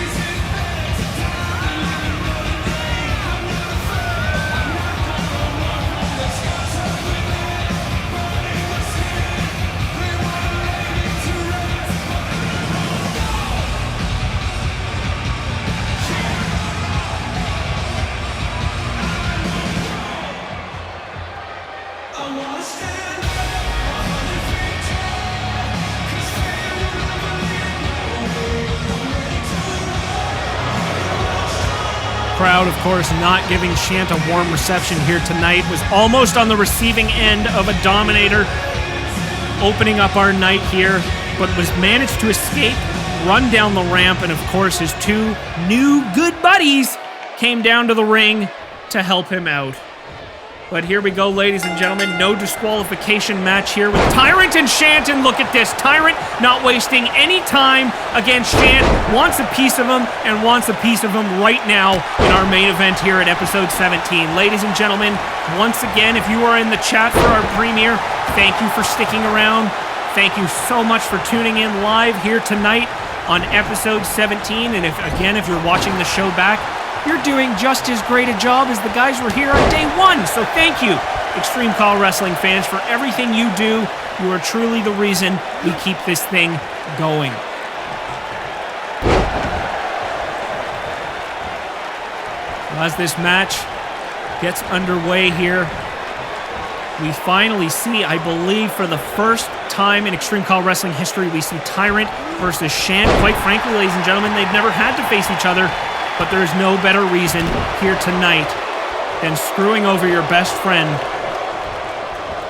Crowd, of course, not giving Shant a warm reception here tonight. Was almost on the receiving end of a Dominator opening up our night here, but was managed to escape, run down the ramp, and of course his two new good buddies came down to the ring to help him out. But here we go, ladies and gentlemen. No disqualification match here with Tyrant and Shant. And look at this. Tyrant not wasting any time against Shant. Wants a piece of him and wants a piece of him right now in our main event here at episode 17. Ladies and gentlemen, once again, if you are in the chat for our premiere, thank you for sticking around. Thank you so much for tuning in live here tonight on episode 17. And if you're watching the show back, you're doing just as great a job as the guys were here on day one. So thank you, Extreme CAW Wrestling fans, for everything you do. You are truly the reason we keep this thing going. As this match gets underway here, we finally see, I believe, for the first time in Extreme CAW Wrestling history, we see Tyrant versus Shant. Quite frankly, ladies and gentlemen, they've never had to face each other. But there is no better reason here tonight than screwing over your best friend.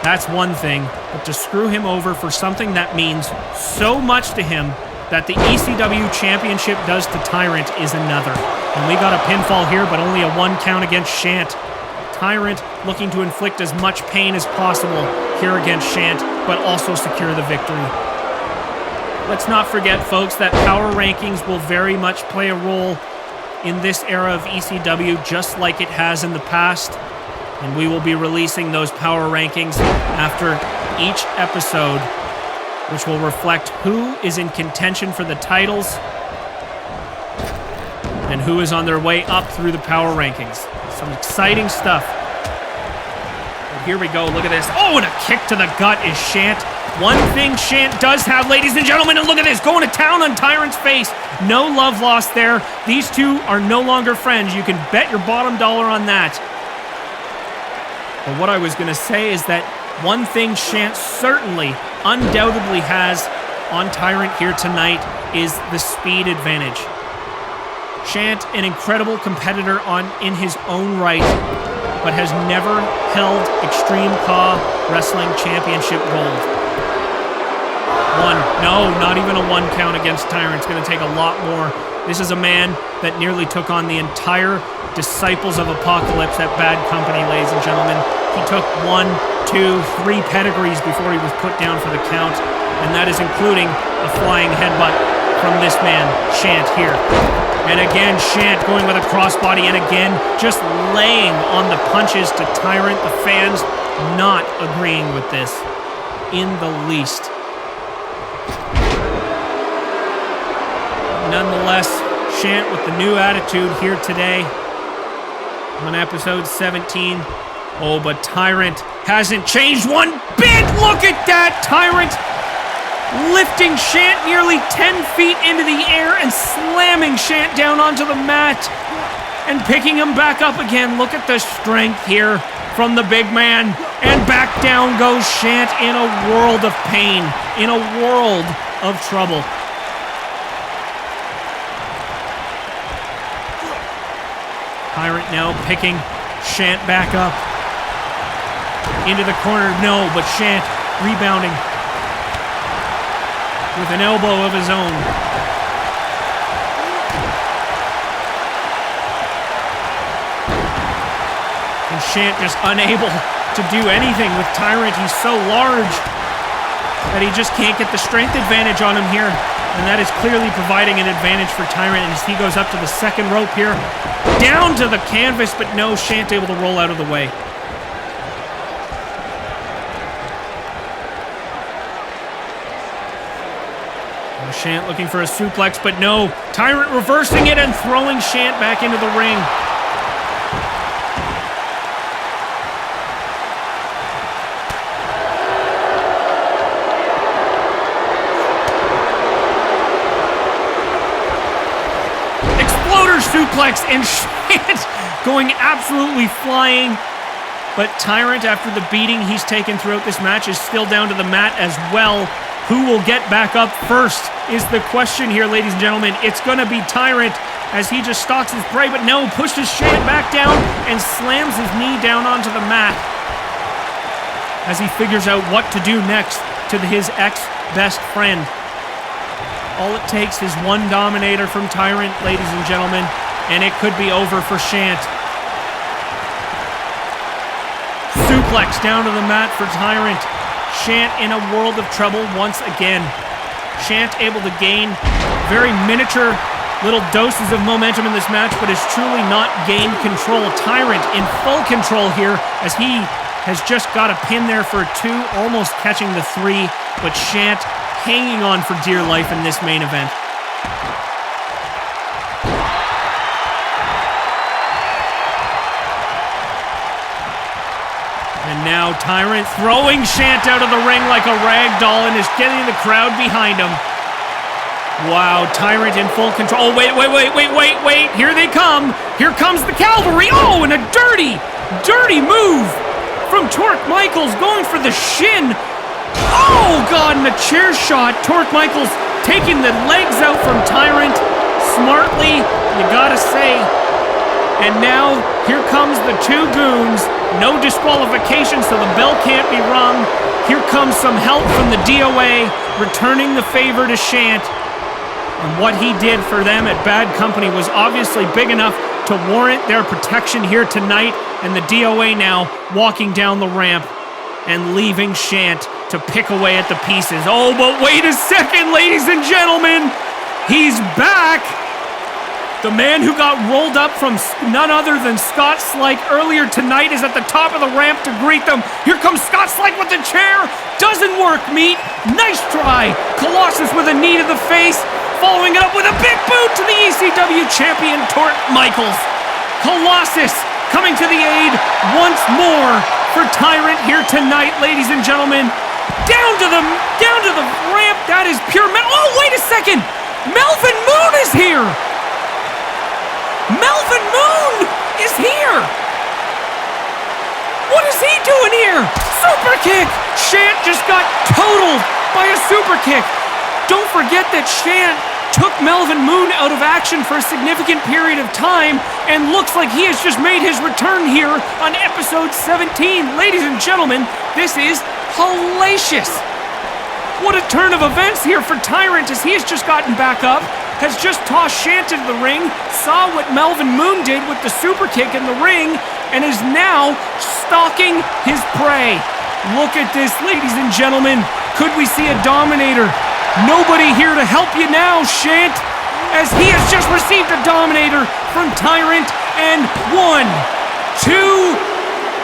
That's one thing, but to screw him over for something that means so much to him that the ECW Championship does to Tyrant is another. And we got a pinfall here, but only a 1 count against Shant. Tyrant looking to inflict as much pain as possible here against Shant, but also secure the victory. Let's not forget, folks, that power rankings will very much play a role in this era of ECW, just like it has in the past. And we will be releasing those power rankings after each episode, which will reflect who is in contention for the titles and who is on their way up through the power rankings. Some exciting stuff. But here we go, look at this. Oh, and a kick to the gut is Shant. One thing Shant does have, ladies and gentlemen, and look at this, going to town on Tyrant's face. No love lost there. These two are no longer friends. You can bet your bottom dollar on that. But what I was going to say is that one thing Shant certainly, undoubtedly has on Tyrant here tonight is the speed advantage. Shant, an incredible competitor in his own right, but has never held Extreme CAW Wrestling Championship gold. Not even a 1 count against Tyrant. It's going to take a lot more. This is a man that nearly took on the entire Disciples of Apocalypse at Bad Company, ladies and gentlemen. He took 1, 2, 3 pedigrees before he was put down for the count, and that is including a flying headbutt from this man, Shant, here. And again, Shant going with a crossbody, and again, just laying on the punches to Tyrant. The fans not agreeing with this in the least. Nonetheless, Shant with the new attitude here today on episode 17. Oh, but Tyrant hasn't changed one bit. Look at that. Tyrant lifting Shant nearly 10 feet into the air and slamming Shant down onto the mat and picking him back up again. Look at the strength here from the big man. And back down goes Shant in a world of pain, in a world of trouble. Tyrant now picking Shant back up into the corner. No, but Shant rebounding with an elbow of his own. And Shant just unable to do anything with Tyrant. He's so large that he just can't get the strength advantage on him here. And that is clearly providing an advantage for Tyrant as he goes up to the second rope here. Down to the canvas, but no, Shant able to roll out of the way. Now Shant looking for a suplex, but no. Tyrant reversing it and throwing Shant back into the ring. Suplex and Shant going absolutely flying. But Tyrant, after the beating he's taken throughout this match, is still down to the mat as well. Who will get back up first is the question here, ladies and gentlemen. It's going to be Tyrant as he just stalks his prey, but no, pushes Shant back down and slams his knee down onto the mat as he figures out what to do next to his ex-best friend. All it takes is one dominator from Tyrant, ladies and gentlemen, and it could be over for Shant. suplex down to the mat for Tyrant. Shant in a world of trouble once again. Shant able to gain very miniature little doses of momentum in this match, but has truly not gained control. Tyrant in full control here as he has just got a pin there for 2, almost catching the 3, but Shant hanging on for dear life in this main event. And now Tyrant throwing Shant out of the ring like a rag doll and is getting the crowd behind him. Wow, Tyrant in full control. Oh, wait. Here they come. Here comes the cavalry. Oh, and a dirty move from Torque Michaels going for the shin. Oh, God, and a chair shot. Torque Michaels taking the legs out from Tyrant. Smartly, you gotta say. And now, here comes the 2 goons. No disqualification, so the bell can't be rung. Here comes some help from the DOA, returning the favor to Shant. And what he did for them at Bad Company was obviously big enough to warrant their protection here tonight, and the DOA now walking down the ramp and leaving Shant to pick away at the pieces. Oh, but wait a second, ladies and gentlemen! He's back! The man who got rolled up from none other than Scott Slike earlier tonight is at the top of the ramp to greet them. Here comes Scott Slike with the chair! Doesn't work, Meat! Nice try! Colossus with a knee to the face, following it up with a big boot to the ECW Champion, Torque Michaels. Colossus coming to the aid once more for Tyrant here tonight, ladies and gentlemen. Down to the ramp, that is pure oh, wait a second! Melvin Moon is here! Melvin Moon is here! What is he doing here? Super kick! Shant just got totaled by a super kick. Don't forget that Shant took Melvin Moon out of action for a significant period of time and looks like he has just made his return here on episode 17. Ladies and gentlemen, this is hellacious. What a turn of events here for Tyrant as he has just gotten back up, has just tossed Shant into the ring, saw what Melvin Moon did with the super kick in the ring, and is now stalking his prey. Look at this, ladies and gentlemen. Could we see a Dominator? Nobody here to help you now, Shant, as he has just received a Dominator from Tyrant, and 1, 2...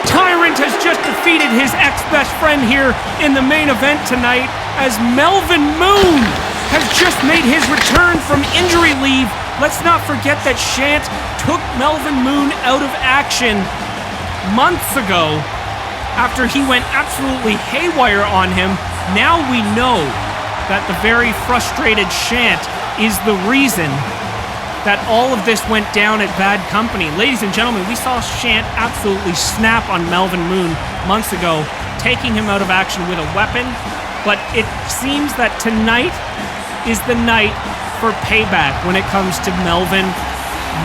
Tyrant has just defeated his ex-best friend here in the main event tonight, as Melvin Moon has just made his return from injury leave. Let's not forget that Shant took Melvin Moon out of action months ago after he went absolutely haywire on him. Now we know that the very frustrated Shant is the reason that all of this went down at Bad Company. Ladies and gentlemen, we saw Shant absolutely snap on Melvin Moon months ago, taking him out of action with a weapon, but it seems that tonight is the night for payback when it comes to Melvin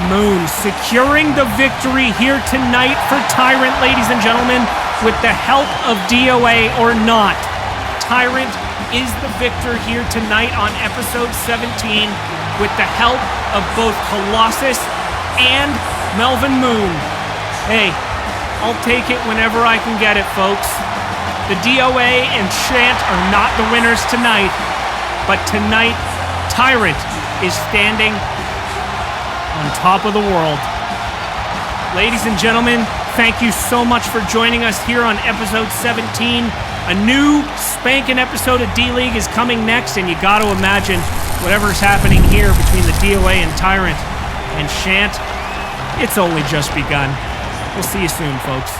Moon, securing the victory here tonight for Tyrant, ladies and gentlemen, with the help of DOA or not. Tyrant is the victor here tonight on episode 17 with the help of both Colossus and Melvin Moon. Hey, I'll take it whenever I can get it, folks. The DOA and Shant are not the winners tonight, but tonight, Tyrant is standing on top of the world. Ladies and gentlemen, thank you so much for joining us here on episode 17. A new spanking episode of D-League is coming next, and you gotta imagine whatever's happening here between the DOA and Tyrant and Shant, it's only just begun. We'll see you soon, folks.